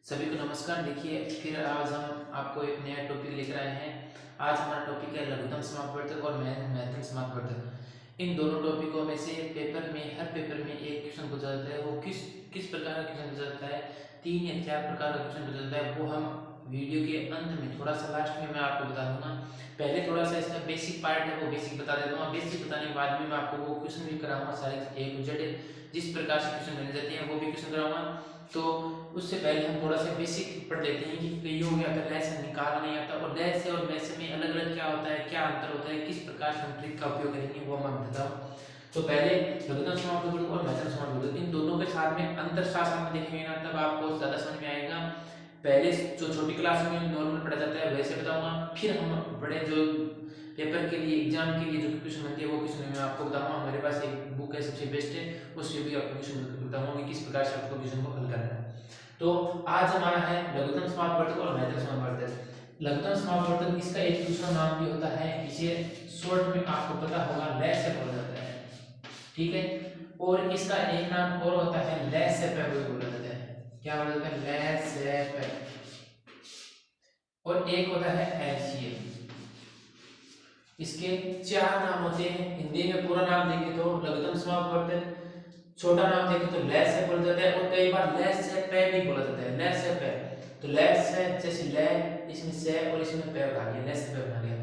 सभी को नमस्कार। देखिए, फिर आज हम आपको एक नया टॉपिक लेकर आए हैं। आज हमारा टॉपिक है लघुत्तम समापवर्तक और महत्तम समापवर्तक। इन दोनों टॉपिकों में से हर पेपर में एक क्वेश्चन पूछा जाता है। वो किस किस प्रकार का क्वेश्चन पूछा जाता है, 3 या 4 प्रकार का क्वेश्चन पूछा जाता है, वो हम वीडियो के अंत में थोड़ा सा लास्ट में मैं आपको बता दूंगा। पहले थोड़ा सा इसका बेसिक पार्ट है, वो बेसिक बता देता हूँ। बेसिक बताने के बाद में मैं आपको वो क्वेश्चन भी कराऊंगा, सारे A to Z जिस प्रकार से क्वेश्चन बने जाते हैं वो भी क्वेश्चन कराऊंगा। तो उससे पहले हम थोड़ा सा बेसिक पढ़ लेते हैं कि कईयों में अगर लैस निकालना नहीं आता और लैस से और मैस में अलग अलग क्या होता है, क्या अंतर होता है, किस प्रकार से हम ट्रिक का उपयोग करेंगे वो मैं बताता हूँ। तो पहले लघुत्तम समापवर्तक और महत्तम समापवर्तक, इन दोनों के साथ में अंतर साथ में देखेंगे ना, तब आपको ज़्यादा समझ में आएगा। पहले जो छोटी क्लास में नॉर्मल पढ़ा जाता है वैसे बताऊंगा, फिर हम बड़े जो पेपर के लिए एग्जाम के लिए जो क्वेश्चन बनती है वो क्वेश्चन मैं आपको बताऊंगा। हमारे पास एक बुक है सबसे बेस्ट है, उससे भी आपको क्वेश्चन बताऊंगा कि किस प्रकार से आपको क्वेश्चन को हल करना है। तो आज हमारा है लघुत्तम समापवर्तक और महत्तम समापवर्तक। लघुत्तम समापवर्तक, इसका एक दूसरा नाम भी होता है, इसे शॉर्ट में आपको पता होगा लैस से बोला जाता है, ठीक है। और इसका एक नाम और होता है लैस से बोला जाता है। क्या बोला जाता है? लैस से। और एक होता है एलसीएम। इसके 4 नाम होते हैं। हिंदी में पूरा नाम देखें तो लघुत्तम समापवर्तक, छोटा नाम देखें तो लैस से बोला जाता है, और कई बार लैस से पे भी बोला जाता है। लैस से पे, तो लैस से जैसे ले, इसमें से और इसमें पे बना लिया, लैस से पे बना लिया।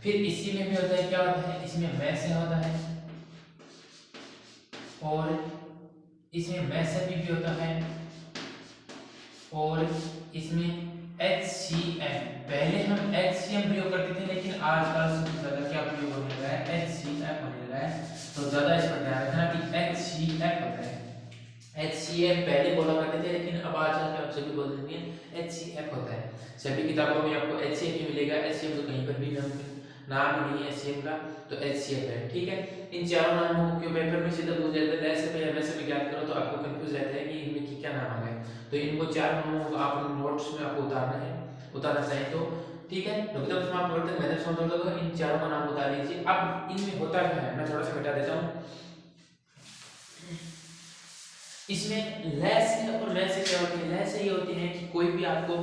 फिर इसी में भी होता है, क्या होता है, इसमें मैं से होता है और इसमें मैं से भी होता है, और इसमें HCM। पहले हम HCM प्रयोग करते थे, लेकिन आजकल सबसे ज्यादा क्या प्रयोग होने लगा है, HCM होने लगा है। तो ज्यादा इस पर ध्यान रखना कि HCM होता है। HCF पहले बोला करते थे, लेकिन अब आजकल के आप सभी बोल देंगे HCF होता है। सभी किताबों में आपको HCF ही मिलेगा। HCF तो कहीं पर भी नाम ही नहीं है HCF का, तो HCF है, ठीक है। इन चारों नामों को क्यों पेपर में सीधा पूछ जाता है, ऐसे पे वैसे भी ज्ञात करो तो आपको कंफ्यूज रहता है कि इनमें की क्या नाम आ गए। तो इनको 4 नामों को आप नोट्स में आपको उतारना चाहिए तो ठीक है। लघुत्तम समापवर्तक, महत्तम समापवर्तक, इन चारों का नाम उतार लीजिए। अब इनमें होता क्या है, मैं थोड़ा सा मिटा देता हूँ। इसमें लैस और लैस से क्या होती है? लैस ये होती है कि कोई भी आपको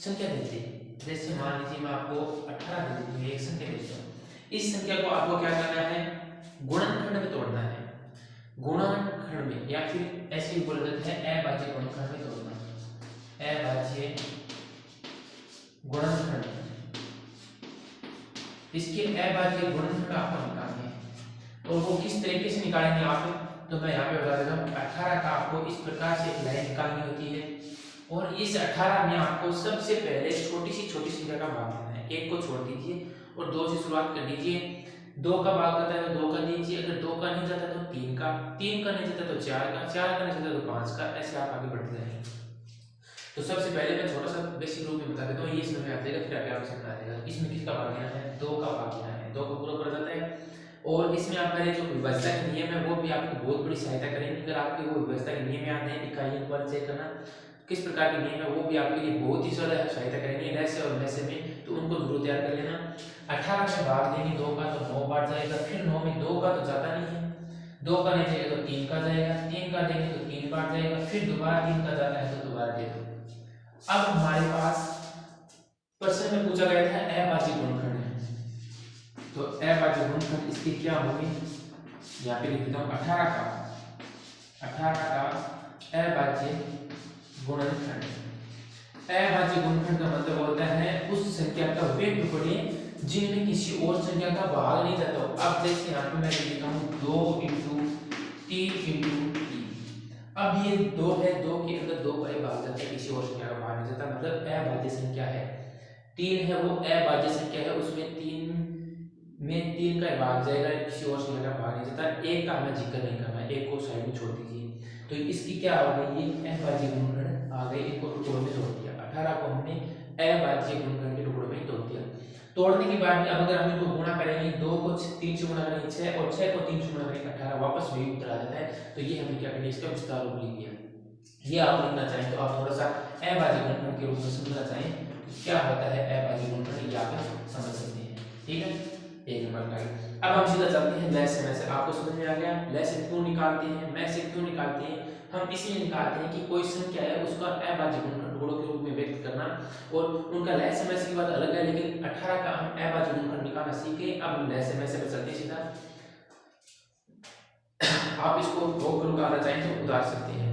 संख्या देते हैं, जैसे मान लीजिए मैं आपको 18 दे देती हूँ, एक संख्या देता हूँ। इस संख्या को आपको क्या करना है, गुणनखंड में तोड़ना है। गुणनखंड में, या फिर ऐसे भी बोला जाता है अभाज्य गुणनखंड में तोड़ना। अभाज्य गुणनखंड, इसके अभाज्य गुणनखंड आपको निकालने हैं। और वो किस तरीके से निकालेंगे आप, तो मैं यहाँ पे बता देता हूँ। 18 का आपको इस प्रकार से एक लाइन निकालनी होती है, और इस 18 में आपको सबसे पहले छोटी संख्या का भाग देना है। एक को छोड़ दीजिए और 2 से शुरुआत कर दीजिए। 2 का भाग आता है तो 2 का दीजिए, अगर 2 का नहीं जाता तो 3 का, 3 का नहीं जाता तो 4 का, 4 का नहीं जाता तो 5 का, ऐसे आप आगे बढ़ते जाएंगे। तो सबसे पहले मैं थोड़ा सा बेसिक रूप में बता देता हूँ, ये समझ में आ जाएगा, फिर आगे आपको समझ आ जाएगा। इसमें किसका भाग लेना है, 2 का भाग लेना है। 2 का पूरा पूरा जाता है। और इसमें आपका जो विभाज्यता के नियम है वो भी आपको बहुत बड़ी सहायता करेंगे। अगर आपके वो विभाज्यता के नियम याद है, इकाइयों पर चेक करना किस प्रकार के नियम है, वो भी आपके लिए बहुत ही ज्यादा सहायता करेंगे लैस और मैस में, तो उनको जरूर तैयार कर लेना। 18 में भाग देंगे 2 का तो 9 बार जाएगा, फिर 9 में 2 का तो जाता नहीं है, 2 का नहीं जाएगा तो 3 का जाएगा, 3 का देंगे तो 3 बार जाएगा, फिर दोबारा 3 का जाता है तो दोबारा देगा। अब हमारे पास प्रश्न में पूछा गया था अभाज्य गुणनखंड है, तो अभाज्य गुणनखंड इसके क्या होंगे, यहाँ पे लिख देता हूँ। 18 का अभाज्य गुणनखंड। अभाज्य गुणनखंड का मतलब होता है उस संख्या का वे टुकड़े जिनमें किसी और संख्या का भाग नहीं जाता हो। अब जैसे यहाँ पे मैं लिखता हूँ 2 इंटू 3 इंटू 3। अब ये 2 है, 2 के अंदर 2 का ही भाग जाता है, किसी और संख्या का भाग नहीं जाता, मतलब अभाज्य संख्या है। 3 है वो अभाज्य संख्या है, उसमें 3 का ही भाग जाएगा, किसी और संख्या का भाग नहीं जाता। 1 का हमें जिक्र नहीं करना, 1 को साइड में छोड़ दीजिए। तो इसकी क्या हो गई, ये अभाज्य गुणनखंड आ गए, इनको टुकड़ों में तोड़ दिया। 18 को हमने अभाज्य गुणनखंड के टुकड़ों में तोड़ दिया। तोड़ने के बाद में अब अगर हम इनको गुणा करेंगे, 2 को 3 से गुणा करेंगे 6, और 6 को 3 से गुणा करेंगे 18, वापस वही उत्तर आ जाता है। तो ये हमें क्या करना है, इसका विस्तार रूप लिख दिया। ये आप लिखना चाहें तो आप थोड़ा सा अभाज्य गुणनखंड के रूप में समझना चाहें तो क्या होता है अभाज्य गुणनखंड, ये आप समझ सकते हैं, ठीक है। एक नंबर का। अब हम सीधा चलते हैं लैस से मैस। आपको समझ में आ गया लैस से क्यों निकालते हैं, मैस से क्यों निकालते हैं। हम इसलिए निकालते हैं कि कोई संख्या है उसका अभाज्य गुणनखंड गुणों के रूप में व्यक्त करना, और उनका लय समय से की बात अलग है, लेकिन 18 का हम अभाज्य गुणनखंड निकालना सीखे। अब हम लय समय से चलते सीधा, आप इसको भोग गुण का आना चाहें तो उतार सकते हैं।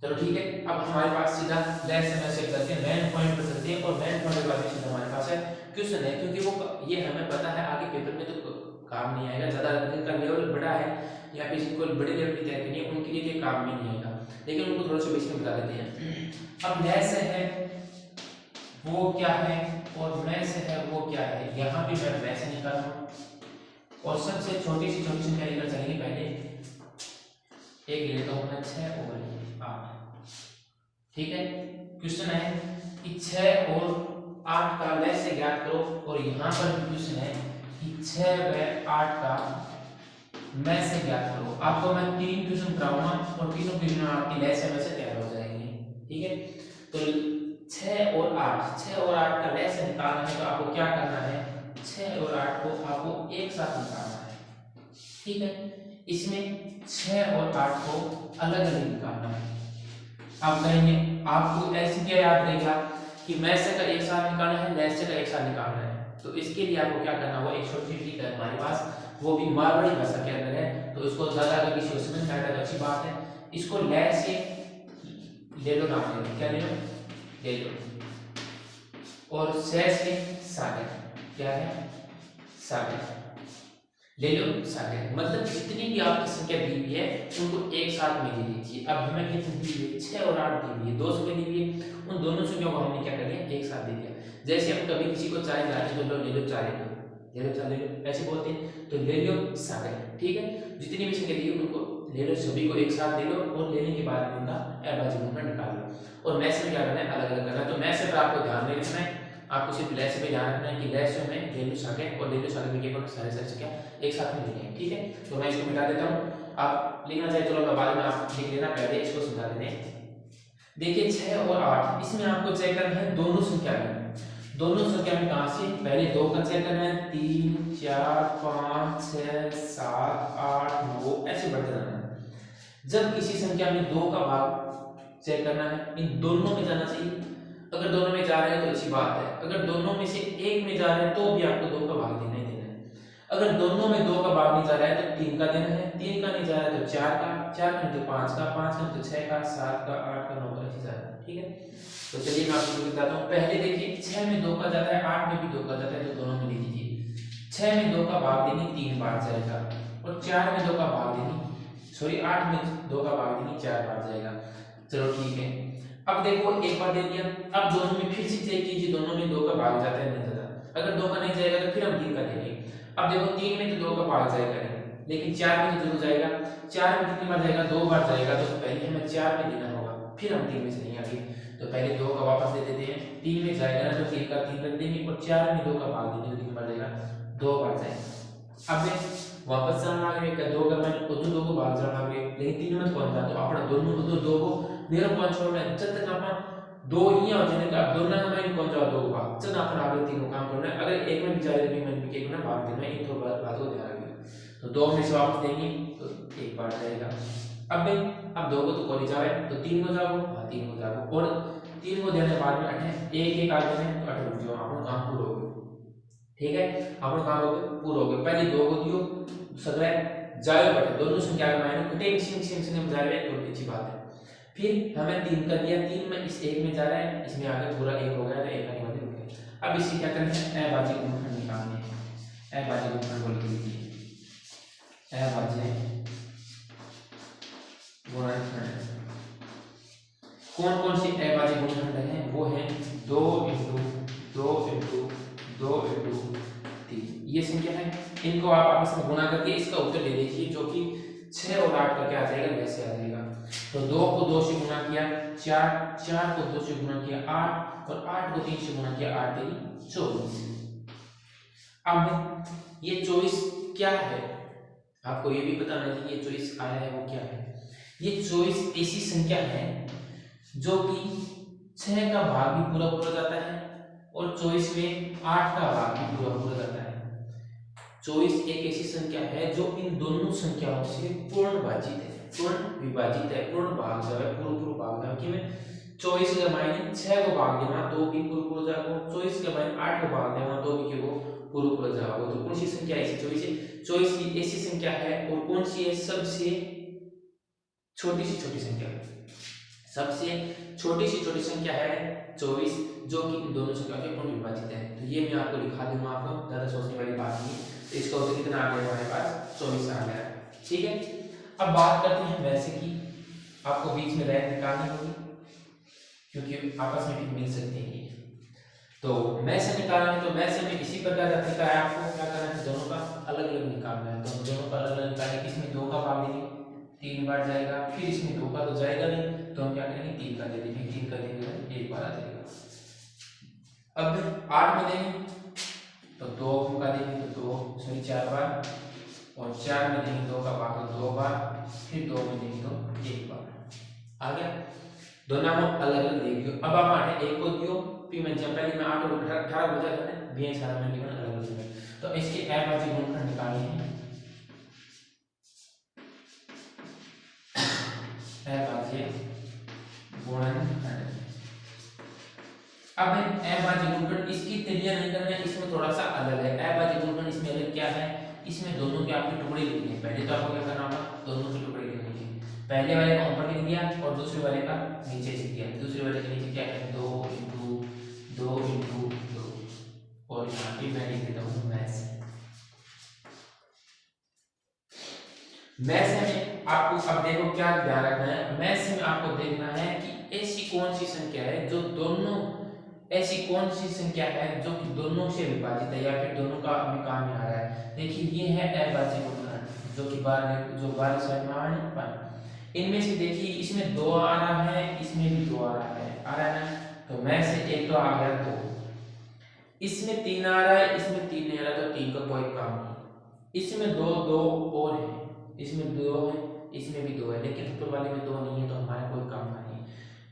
चलो ठीक है, अब हमारे पास सीधा लय समय से करते हैं, मेन पॉइंट पर चलते हैं, और मेन पॉइंट के बाद में सीधा हमारे पास है क्वेश्चन है, क्योंकि वो ये हमें पता है आगे पेपर में तो काम नहीं आएगा, ज्यादा जिनका लेवल बड़ा है या फिर जिनको बड़े लेवल की तैयारी करनी है उनके लिए ये काम में नहीं आएगा, लेकिन उनको थोड़ा सा बेसिक में बता देते हैं। अब लय से है वो क्या है और मैं से है वो क्या है, यहाँ भी मैं वैसे निकाल रहा हूँ, और सबसे छोटी सी संख्या लेकर चलेंगे। पहले एक ले लेता हूँ मैं 6 और 8, ठीक है। क्वेश्चन है कि 6 और 8 का लय से ज्ञात करो, और यहाँ पर भी क्वेश्चन है कि 6 व 8 का मैं से ज्ञात करो। आपको मैं 3 क्वेश्चन कराऊंगा और तीनों क्वेश्चन आपकी लय से मैं से तैयार हो जाएंगे, ठीक है। तो 6 और 8 का लय से निकालना है, तो आपको क्या करना है, 6 और 8 को आपको एक साथ निकालना है, ठीक है। इसमें 6 और 8 को अलग अलग निकालना है। आप कहेंगे आपको ऐसे क्या याद रहेगा कि मैं से का एक साथ निकालना है, लय से का एक साथ निकालना है, तो इसके लिए आपको क्या करना होगा, एक छोटी ट्रिक है हमारे पास, वो भी मारवाड़ी भाषा के अंदर है, तो इसको ज्यादा अगर किसी को समझ में आएगा तो अच्छी बात है। इसको लय से ले लो, नाम ले लो, क्या ले लो, ले लो, और से सागर, क्या है, सागर ले लो, सागर मतलब जितनी भी आपकी संख्या दी हुई है उनको एक साथ में ले लीजिए। अब हमें कितनी दी हुई है, 6 और 8 दी हुई है, 2 संख्या दी हुई है, उन दोनों संख्याओं को हमने क्या कर दिया, एक साथ दे दिया। जैसे हम कभी किसी को चाय जा रहे तो ले लो चाय, ले लो चाय, ले लो, ऐसे बोलते हैं, तो ले लो सागर, ठीक है। जितनी भी संख्या दी है उनको ले लो, सभी को एक साथ ले लो, और लेने के बाद में उनका अभाज्य गुणनखंड निकाल लो, और मैथ में क्या करना है, अलग अलग करना है। तो मैथ से आपको ध्यान में रखना है, आपको सिर्फ लय से भी ध्यान रखना है कि लय से में ले लो सागर और ले लो सागर में क्या सारे सारे संख्या एक साथ में लेंगे, ठीक है। तो मैं इसको मिटा देता हूँ, आप लिखना चाहिए, चलो मैं बाद में आप लिख लेना, पहले इसको समझा देते हैं। देखिए 6 और 8, इसमें आपको चेक करना है दोनों संख्या में, दोनों संख्या में कहां से, पहले 2 का चेक करना है, 3 4 5 6 7 8 9 ऐसे बढ़ते जाना है। जब किसी संख्या में 2 का भाग चेक करना है, इन दोनों में जाना चाहिए, अगर दोनों में जा रहे हैं तो अच्छी बात है, अगर दोनों में से एक में जा रहे हैं तो भी आपको 2 का भाग देना ही देना है। अगर दोनों में 2 का भाग नहीं जा रहा है तो 3 का देना है, 3 का नहीं जा रहा है तो 4 का, 4 का नहीं तो 5 का, 5 का नहीं तो 6 का, 7 का, 8 का, 9 का, ऐसे जा रहा है, ठीक है। तो चलिए मैं आपको बताता हूँ। पहले देखिए 6 में 2 का जाता है, 8 में भी 2 का जाता है, तो दोनों में लिख दीजिए। 6 में 2 का भाग देनी 3 बार जाएगा, और 4 में 2 का भाग देनी, सॉरी 8 में 2 का भाग देनी 4 बार जाएगा। चलो ठीक है, अब देखो एक बार दे दिया, अब दोनों में फिर से चेक कीजिए, दोनों में 2 का भाग जाता है नहीं जाता, अगर 2 का नहीं जाएगा तो फिर हम 3 का देंगे। अब देखो 3 में तो 2 का भाग जाएगा नहीं, लेकिन 4 में तो जरूर जाएगा, 4 में कितनी बार जाएगा, 2 बार जाएगा, तो पहले हमें 4 में देना होगा, फिर हम 3 में से नहीं आगे, तो पहले 2 का वापस दे देते हैं, 3 में जाएगा ना तो 3 का 3 कर देंगे, और 4 में 2 का भाग देंगे तो 3 बार जाएगा, 2 बार जाएगा। अब वापस जाना आगे का 2 का मैंने उधर 2 को भाग जाना आगे, लेकिन 3 में कौन जाता, तो अपना दोनों उधर 2 को मेरा कौन छोड़ना है, जब तक अपना 2 ही आ जाने का, दोनों का मैंने कौन जाओ 2 को भाग, जब अपना आगे 3 को काम करना है, अगर एक में भी जाए भी मैंने भी एक में भाग देना है, ये तो बात को ध्यान रखिए। तो 2 में से वापस देंगे तो एक बार जाएगा। अब 2 को तो कॉलेज जाए तो 3 को जाओ, हां 3 को जाओ, और 3 को देने बाद में 8 है, एक एक आगे में तो 8 रुक जाओ, आपका काम पूरा हो गया, ठीक है। आपका काम हो गया, पूरा हो गया। पहले 2 को दियो, सगळे जाए बटे दोनों संख्या का मायने कटे सेम में जा रहे हैं, तो अच्छी बात है। फिर हमें 3 कर दिया, 3 में इस एक में जा रहा है, इसमें आगे पूरा एक हो गया, तो एक आगे वाले रुक गए। अब इसकी क्या करना है, अभाज्य गुणनखंड निकालने हैं, अभाज्य गुणनखंड बोल के लिखिए, अभाज्य गुणनखंड कौन कौन से अभाज्य गुणनखंड हैं, वो है 2 * 2 * 2 * 3, ये संख्या है, इनको आप आपस में गुणा करके इसका उत्तर ले लीजिए, जो कि 6 और 8 का क्या आ जाएगा, वैसे आ जाएगा। तो 2 को 2 से गुणा किया 4, 4 को 2 से गुणा किया 8, और 8 को 3 से गुणा किया 8 * 24। अब ये 24 क्या है, आपको ये भी बताना है कि ये 24 आया है वो क्या है। ये 24 ऐसी संख्या है जो कि 6 का भाग भी पूरा पूरा जाता है, और 24 में 8 का भाग भी पूरा पूरा जाता है। 24 एक ऐसी संख्या है जो इन दोनों संख्याओं से पूर्ण विभाजित है, पूर्ण भाग जो है पूर्ण भाग जो है कि में 24 के मायने 6 को भाग देना तो भी पूरा पूरा जाएगा, 24 के मायने 8 को भाग देना तो भी क्या वो पूरा पूरा जाएगा। तो कौन सी संख्या ऐसी 24 है? 24 की ऐसी संख्या है और कौन सी है? सबसे छोटी सी छोटी संख्या, सबसे छोटी सी छोटी संख्या है 24, जो कि इन दोनों संख्या के पूर्ण विभाजित है। तो ये मैं आपको लिखा दूंगा, आपको ज्यादा सोचने वाली बात नहीं। तो इसका उत्तर कितना आ गया हमारे पास? 24 आ गया। ठीक है, अब बात करते हैं वैसे की। आपको बीच में रैंक निकालनी होगी क्योंकि आपस में भी मिल सकते हैं। तो मैं से निकालना है, तो मैं से में इसी प्रकार का तरीका है, आपको क्या करना है? दोनों का अलग अलग निकालना है। तो दोनों का अलग अलग निकालने के, इसमें 2 का भाग देंगे 3 बार जाएगा, फिर इसमें 2 का तो जाएगा नहीं, तो हम क्या करेंगे? 3 का दे देंगे, 3 का देंगे 1 बार आ जाएगा। अब 8 में देंगे तो 2 का देंगे तो 4 बार, और 4 में देंगे 2 का भाग तो 2 बार, फिर 2 में देंगे तो 1 बार। आ गया? दोनों हम अलग अलग देंगे। अब आप 8 1 को दियो, फिर मैं जब पहले मैं 8 और 18 हो जाएगा ना, भी सारा में लिखना अलग अलग है। तो इसके अभाज्य गुणनखंड निकालने हैं। अभाज्य गुणनखंड, अब अभाज्य गुणनखंड इसकी तुलना नहीं करना है, इसमें थोड़ा सा अलग है। अभाज्य गुणनखंड इसमें अलग क्या है? इसमें दोनों के आपके टुकड़े लिखने हैं। पहले तो आपको क्या करना होगा? दोनों के टुकड़े लिखने हैं। पहले वाले का ऊपर लिख दिया और दूसरे वाले का नीचे लिख दिया। दूसरे वाले के नीचे क्या है? 2 इंटू 2 इंटू 2, और यहाँ पे मैं लिख देता हूँ मैथ। मैथ में आपको अब देखो क्या ध्यान रखना है, मैथ में आपको देखना है कि ऐसी कौन सी संख्या है जो दोनों, ऐसी कौन सी संख्या है जो कि दोनों से विभाजित है या फिर दोनों का अभी काम में आ रहा है। देखिए ये है अभाज्य गुणनखंड, जो कि बाहर साइड में आ रहा है। इनमें से देखिए इसमें 2 आ रहा है, इसमें भी 2 आ रहा है ना। तो मैं से एक तो आ गया 2, इसमें 3 आ रहा है, इसमें 3 नहीं आ रहा, तो 3 का कोई काम नहीं। इसमें 2 2 और है, इसमें 2 है, इसमें भी 2 है, लेकिन ऊपर वाले में 2 नहीं है, तो हमारा कोई काम का नहीं।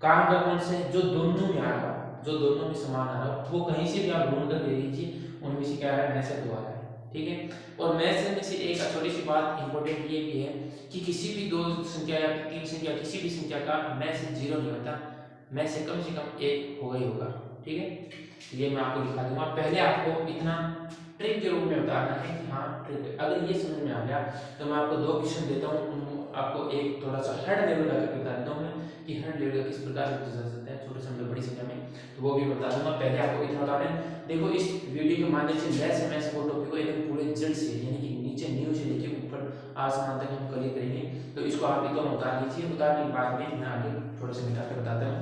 काम का कौन से? जो दोनों में आ रहा है, जो दोनों में समान आ रहा है, वो कहीं से भी आप ढूंढ कर दे दीजिए, उनमें से क्या आ रहा है? मैं से 2 आ रहा है। ठीक है, और मैथ में से एक छोटी सी बात इंपॉर्टेंट ये भी है कि किसी भी 2 संख्या या 3 संख्या, किसी भी संख्या का मैं से 0 नहीं होता, मैं से कम 1 होगा ही होगा। ठीक है, ये मैं आपको दिखा दूंगा। पहले आपको इतना ट्रिक के रूप में बताना है कि हाँ ट्रिक, अगर ये समझ में आ गया तो मैं आपको 2 क्वेश्चन देता हूँ, आपको एक थोड़ा सा हार्ड लेवल का करके बता देता हूँ मैं कि हार्ड लेवल का किस प्रकार से पूछा जा सकता है, छोटे से मतलब बड़ी संख्या में, तो वो भी बता दूंगा। पहले आपको इतना बताना है। देखो इस वीडियो के माध्यम से मैथ्स वो टॉपिक को एकदम पूरे जड़ से, यानी कि नीचे नींव से लेके ऊपर आसमान तक हम क्लियर करेंगे। तो इसको आप एकदम उतार लीजिए, उतारने के बाद में मैं आगे थोड़ा सा मिटा के बताता हूँ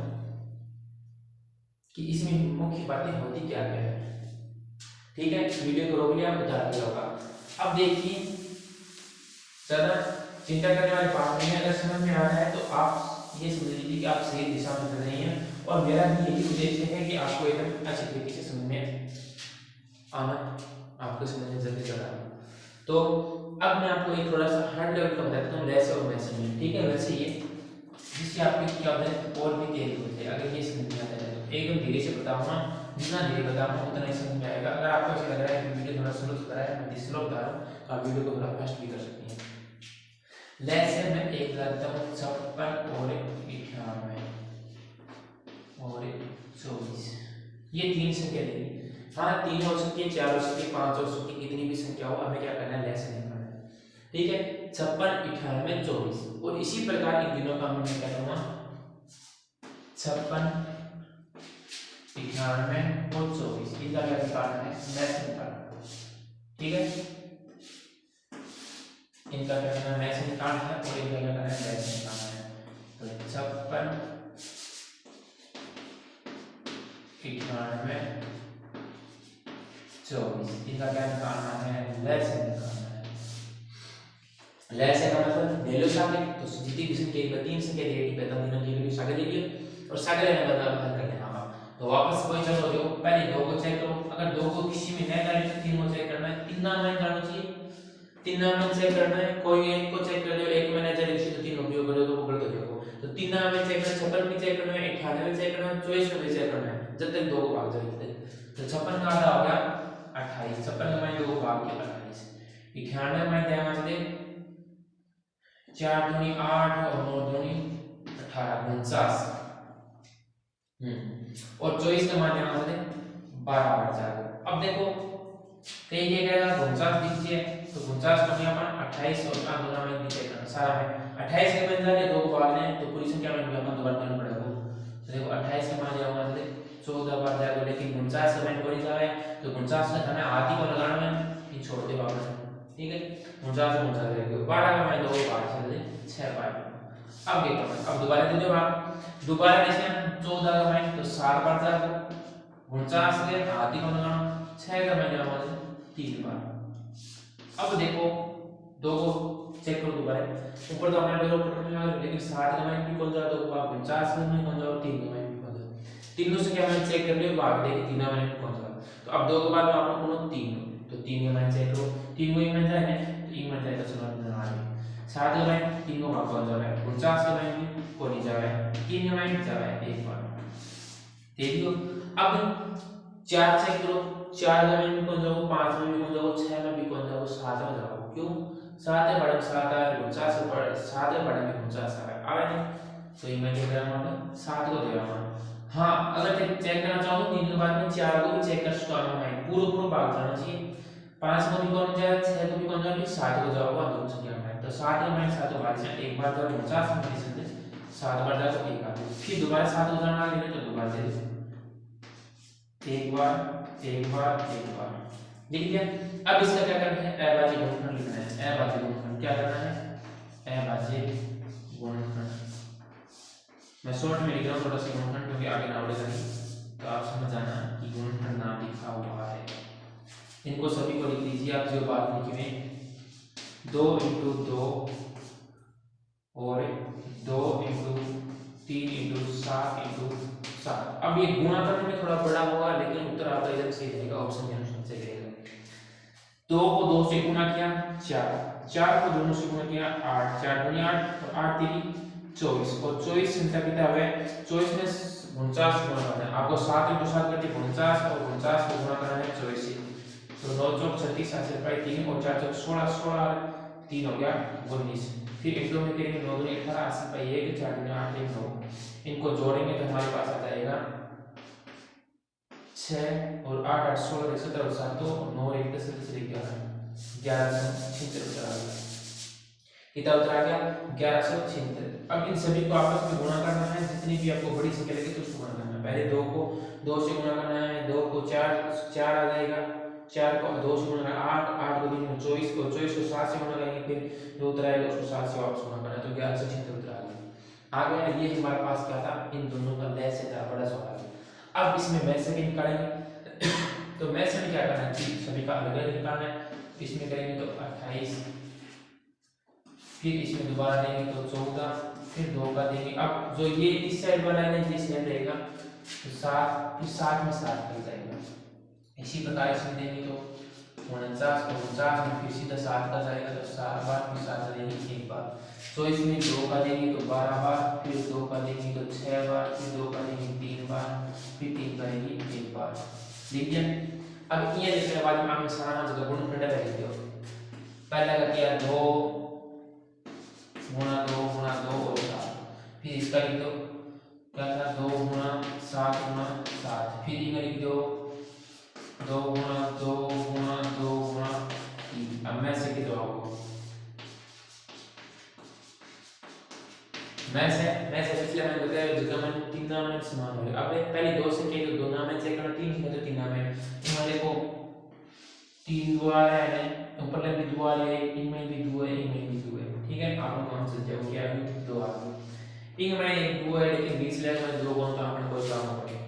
कि इसमें मुख्य बातें होती क्या क्या है। ठीक है, वीडियो को रोक लिया, उतार दिया होगा। अब देखिए, ज्यादा चिंता करने वाली बात नहीं है। अगर समझ में आ रहा है तो आप ये समझ लीजिए कि आप सही दिशा में चल रही हैं, और मेरा भी यही उद्देश्य है कि आपको एकदम अच्छी तरीके से समझ में आना, आपको समझ में जल्दी चल रहा है। तो अब मैं आपको एक थोड़ा सा हार्ड लेवल का बताता हूँ, वैसे और वैसे में। ठीक है, वैसे ये जिससे आपकी क्या होता है और भी तेज होते हैं। अगर ये समझ में आता है तो एकदम धीरे से बताऊंगा, जितना धीरे बताऊंगा उतना ही समझ में आएगा। अगर आपको ऐसा लग रहा है कि वीडियो थोड़ा स्लो चल रहा है, मैं स्लो बता रहा हूँ, तो आप वीडियो को थोड़ा फास्ट भी कर सकती हैं। लेसन में एक लाता हूँ 56 और 98 और 24, ये 3 संख्या लेंगे। हाँ 3 हो सकती है, 4 हो सकती है, 5 हो सकती है, कितनी भी संख्या हो, हमें क्या करना है? लेसन निकालना है। ठीक है, 56 98 24, और इसी प्रकार इन दिनों का मैं क्या करूँगा? 56 98 और 24, इनका क्या निकालना है? लेसन निकालना है। ठीक है, इनका क्या करना है? मैथ निकालना है, और इनका क्या करना है? मैथ निकालना है। तो 56 98 24, इनका क्या निकालना है? लैसन निकालना है। लैसन का मतलब ले लो सागे, तो जितनी भी संख्या एक 3 संख्या दिएगी, पहले तीनों की वैल्यू सागे ले लियो, और सागे लेने के बाद हल कर लेना होगा। तो वापस वही चलो, जो पहले 2 को चेक करो, अगर 2 को किसी में नहीं डाले तो 3 को चेक करना है, 3 में डालना चाहिए, 3 में चेक करना है। कोई एक को चेक कर लो, एक में नहीं चले तो 3 उपयोग करो, तो गलत हो जाएगा। तो 3 में चेक करना, 56 में चेक करना है, 98 में चेक करना है, 24 में चेक करना है, जब तक 2 को भाग जाए। तो 56 का आधा हो गया 28, 56 का माइनस 2 को भाग के 28, 98 में देना चाहिए 4 दूनी 8 और 9 दूनी 18, 49, और 24 के माध्यम से 12 बार जाएगा। अब देखो कहीं ये कहेगा 49 दीजिए तो 49 को अपन 28 और का दोनों में नीचे करना सारा में 28 के बन जाए दो को भाग लें तो पूरी संख्या में भी अपन दोबारा करना पड़ेगा। तो देखो 28 के मान जाओ वहां से 14 बार जाएगा, लेकिन 49 का मैंने बोली जाए तो 49 का हमें आधी को लगाना है, ये छोड़ दे वापस, ठीक है। 49 को 49 रहेगा, 12 का मैंने दो बार से 6 बार। अब ये करना, अब दोबारा दे दो आप, दोबारा जैसे 14 का मैंने तो 7 बार जाएगा, 49 के आधी को लगाना, 6 का मैंने हमारे 3 बार। अब देखो दो को चेक करो दोबारा, ऊपर तो हमने दो ऊपर में लगा, लेकिन 7 का मैंने भी कौन सा दो बार 49 में कौन सा 3 का मैंने भी कौन सा, तीनों से क्या मैंने चेक कर लिया भाग दे कि 3 का मैंने कौन सा। तो अब दो के बाद में आपको कौन 3, तो 3 का मैंने चेक करो, 3 को ही मिल जाए तो एक मिल जाएगा, चलो ना आ रही 7 का मैंने 3 को भाग कौन जा रहा है 49 का मैंने को नहीं जा रहा है, 3 का मैंने जा रहा है एक बार, देखियो। अब 4 चेक करो, 4 में भी कौन जाओ, 5 में भी कौन जाओ, 6 में भी कौन जाओ, 7 में जाओ, क्यों 7 है बड़ा 7 है 49 से बड़ा 7 है बड़ा में 49 आ रहा है, तो ये मैं क्या कर रहा हूं 7 को दे रहा हूं। हां अगर चेक करना चाहो तो 3 के बाद में 4 को भी चेक कर सकते हो, मैं पूरा भाग जाना चाहिए, 5 को भी कौन जाए 6 को भी कौन जाए 7 को जाओगा दोनों संख्या में, तो 7 में 7 को भाग से एक बार जाओ 49 में से 7 बार जाओ एक बार, फिर दोबारा 7 को जाना है तो दोबारा दे एक बार एक बार एक बार, लिख दिया। अब इसका क्या करना है, अभाज्य गुणनखंड लिखना है, अभाज्य गुणनखंड क्या करना है, अभाज्य गुणनखंड। मैं शॉर्ट में लिख रहा हूं थोड़ा सा गुणनखंड, क्योंकि आगे ना बढ़ेगा नहीं, तो आप समझ जाना कि गुणनखंड नाम लिखा हुआ है। इनको सभी को लिख लीजिए आप जो बात लिखी में 2 × 2 और 2 × 3 × 7 × 7। अब ये गुणा करने में थोड़ा बड़ा होगा, लेकिन उत्तर आपका एकदम सही रहेगा, ऑप्शन के अनुसार सही रहेगा। 2 को 2 से गुणा किया 4, 4 को दोनों से गुणा किया 8, 4 दूनी 8 और 8 3 24, और 24 संख्या कितना है 24 में 49 गुणा करना है आपको, 7 × 7 करके 49 और 49 को गुणा करना है 24 से, तो 9 चौक 36 8 से 3 और 4 चौक 16 16 3 हो गया 19, फिर एक दो में करेंगे 9 दूनी 18 80 पाई 1 4 दूनी 8 1 9, इनको जोड़ेंगे तो हमारे पास आ जाएगा 6 और 8 8 16 17 और 7 2 और 9 1 10 10 11 1176 उत्तर आ गया, कितना उत्तर आ गया 1176। अब इन सभी को आपस में गुणा करना है, जितनी भी आपको बड़ी संख्या लगे तो उसको गुणा करना है। पहले 2 को 2 से गुणा करना है, 2 को 4 4 आ जाएगा, 4 को 2 से गुणा करना 8 8 को 3 24 को 24 को 7 से गुणा करेंगे, फिर जो उत्तर आएगा उसको 7 से वापस गुणा करना है, तो 1176 उत्तर आ गया। ये हमारे पास क्या था, इन दोनों का लैस था बड़ा सवाल। अब इसमें मैं से भी निकालेंगे तो मैं से क्या करना है, सभी का अलग अलग निकालना है, इसमें करेंगे तो 28, फिर इसमें दोबारा देंगे तो 14, फिर 2 का देंगे। अब जो ये इस साइड वाला है ये सेम रहेगा तो 7, फिर 7 में 7 कर जाएगा, इसी प्रकार इसमें देंगे तो 49 को 49 में फिर सीधा 7 का जाएगा तो 7 बार, फिर 7 देंगे एक बार, तो इसमें 2 का देंगे तो 12 बार, फिर 2 का देंगे तो 6 बार, फिर 2 का देंगे 3 बार, फिर 3 का देंगे 1 बार, ठीक है। अब ये लिखने के बाद में हम सारा जगह गुणनखंड लिख दो, पहला का किया 2 × 2 × 2 और 7, फिर इसका लिख दो क्या था 2 × 7 × 7, फिर ये लिख दो 2 × 2 × 2 × 3। अब मैं से कितना होगा, मैं से पिछले मैंने बताया जगह में 3 नाम में समान हो गया। अब पहले 2 से किए तो 2 नाम में चेक करना, 3 में तो 3 नाम में, यहाँ देखो 3 द्वार है, ऊपर में भी द्वार है, इनमें भी 2 है, इनमें भी 2 है, ठीक है। आप लोग कौन से जाओ क्या 2 आ गए, इनमें एक 2 है, लेकिन बीच लाइन में 2 कौन, तो आपने कोई काम नहीं करें,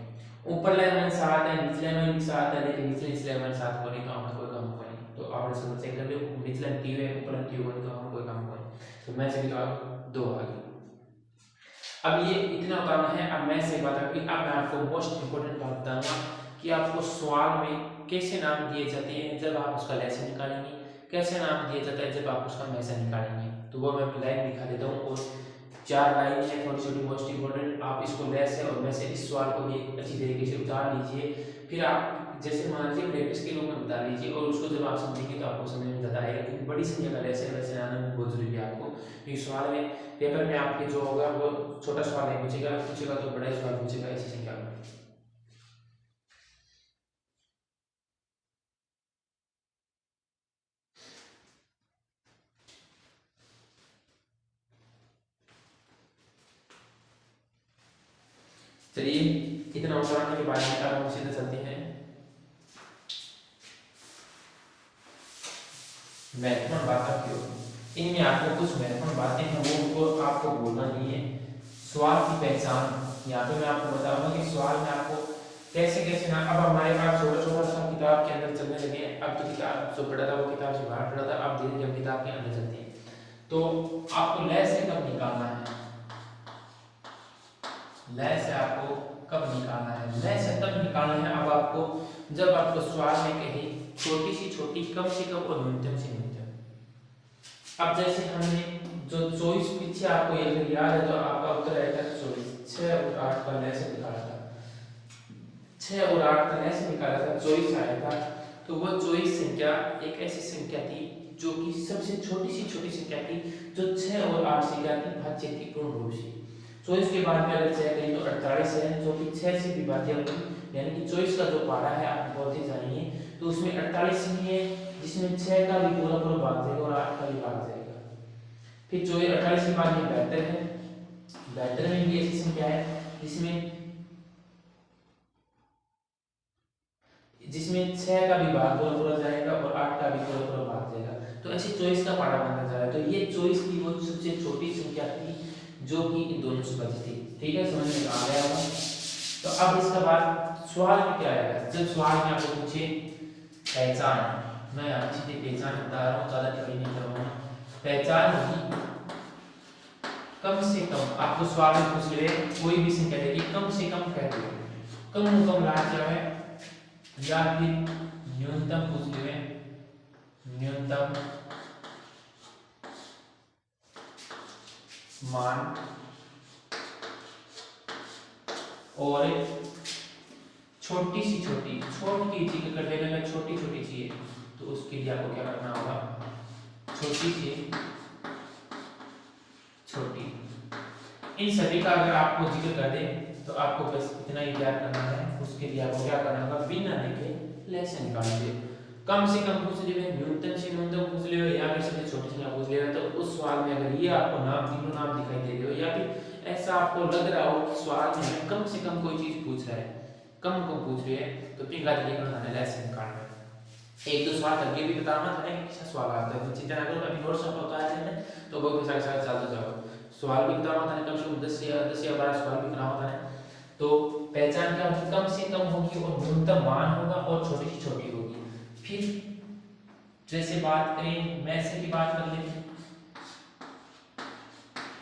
ऊपर लाइन में 7 है, नीचे लाइन में भी 7 है, लेकिन नीचे इस लाइन में 7 को नहीं, तो आपने कोई काम नहीं, तो आपने सब चेक कर लियो, नीचे लाइन 3 है, ऊपर लाइन 3 है, तो आपने कोई काम नहीं, तो मैं से जवाब 2 आ गया। अब ये इतना काम है। अब मैं से बात कि अब मैं आपको मोस्ट इंपोर्टेंट बात बताऊंगा कि आपको सवाल में कैसे नाम दिए जाते हैं जब आप उसका लेसन निकालेंगे, कैसे नाम दिया जाता है जब आप उसका मैसा निकालेंगे, तो वो मैं लाइन दिखा देता हूँ, और 4 लाइन है थोड़ी छोटी मोस्ट इंपोर्टेंट, आप इसको लेस है और मैं से इस सवाल को भी अच्छी तरीके से उतार लीजिए, फिर आप जैसे मान लीजिए प्रैक्टिस के रूप में बता लीजिए और उसको जब आप समझेंगे तो आपको समझ में ज़्यादा आएगा, क्योंकि बड़ी संख्या का लेसन वैसे आना बहुत जरूरी है आपको, क्योंकि सवाल में पेपर में आपके जो होगा वो छोटा सवाल नहीं पूछेगा, पूछेगा तो बड़ा ही सवाल पूछेगा ऐसी संख्या में। चलिए इतना उदाहरण के बारे में हम सीधे चलते हैं महत्वपूर्ण बातें की ओर। इनमें आपको कुछ महत्वपूर्ण बातें हैं वो उनको आपको बोलना नहीं है। सवाल की पहचान, यहाँ पे मैं आपको बताऊंगा कि सवाल में आपको कैसे कैसे ना, अब हमारे पास छोटा छोटा सा किताब के अंदर चलने लगे हैं, अब तो किताब जो पढ़ा था वो किताब से बाहर पढ़ा था, अब धीरे धीरे किताब के अंदर चलते हैं। तो आपको लय से कब निकालना है, लय से आपको कब निकालना है, लय से तब निकालना है अब आपको जब आपको सवाल में कहीं छोटी सी छोटी, कम से कम और न्यूनतम से न्यूनतम। अब जैसे हमने जो 24 पीछे आपको ये याद है तो आपका उत्तर आएगा 24, 6 और 8 का लय से निकाला था, 6 और 8 का लय से निकाला था 24 आया था। तो वो 24 संख्या एक ऐसी संख्या थी जो कि सबसे छोटी संख्या थी, जो 6 और 8 से क्या थी, भाज्य थी पूर्ण रूप से। 24 के बाद में अगर चेक करें तो 48 है जो कि 6 से विभाज्य होगी, यानी कि 24 का जो पारा है आप बहुत ही जानिए, तो उसमें 48 नहीं है जिसमें 6 का भी पूरा पूरा भाग जाएगा और 8 का भी भाग जाएगा। फिर 48 के बाद में 72 है, 72 में भी ऐसी संख्या है जिसमें 6 का भी भाग पूरा पूरा जाएगा और 8 का भी पूरा पूरा भाग जाएगा। तो ऐसे 24 का पारा बनता जा रहा है। तो ये 24 की वो सबसे छोटी संख्या थी जो कि इन दोनों से बची थी। ठीक है, समझ में आ गया होगा। तो अब इसके बाद सवाल में क्या आएगा, जब सवाल में आपको पूछे पहचान, मैं यहाँ सीधे पहचान बता रहा हूँ, ज़्यादा कभी नहीं कर रहा हूँ। पहचान होगी कम से कम, आपको सवाल में पूछ ले कोई भी संख्या देगी कम से कम कह दो, कम राज्य है या फिर न्यूनतम पूछ ले, न्यूनतम मान और छोटी सी छोटी चीज कर देने में छोटी चाहिए तो उसके लिए आपको क्या करना होगा, छोटी सी छोटी। इन सभी का अगर आपको जिक्र कर दे तो आपको बस इतना ही याद करना है, उसके लिए आपको क्या करना होगा, बिना लिखे लय से निकाल दे। कम से कम पूछ ले, न्यूनतम से न्यूनतम पूछ ले या फिर सबसे छोटी संख्या पूछ ले, तो उस सवाल में अगर ये आपको नाम तीनों नाम दिखाई दे रहे हो या फिर ऐसा आपको लग रहा हो कि सवाल में कम से कम कोई चीज पूछ रहा है, कम पूछ रहे हैं, तो फिर गाली लेकर उन्होंने लय से निकालना है। एक दो सवाल करके भी बताना था कि कैसा सवाल आता है, चिंता ना करो, अभी नोट्स आपका होता है तो वो भी साथ साथ चलते जाओ। सवाल भी बताना था कम से कम 10 या 12 सवाल भी बनाना था। तो पहचान क्या होगी, कम से कम होगी और न्यूनतम मान होगा और छोटी से छोटी होगी। फिर जैसे बात करें मैथ की बात कर लेते हैं,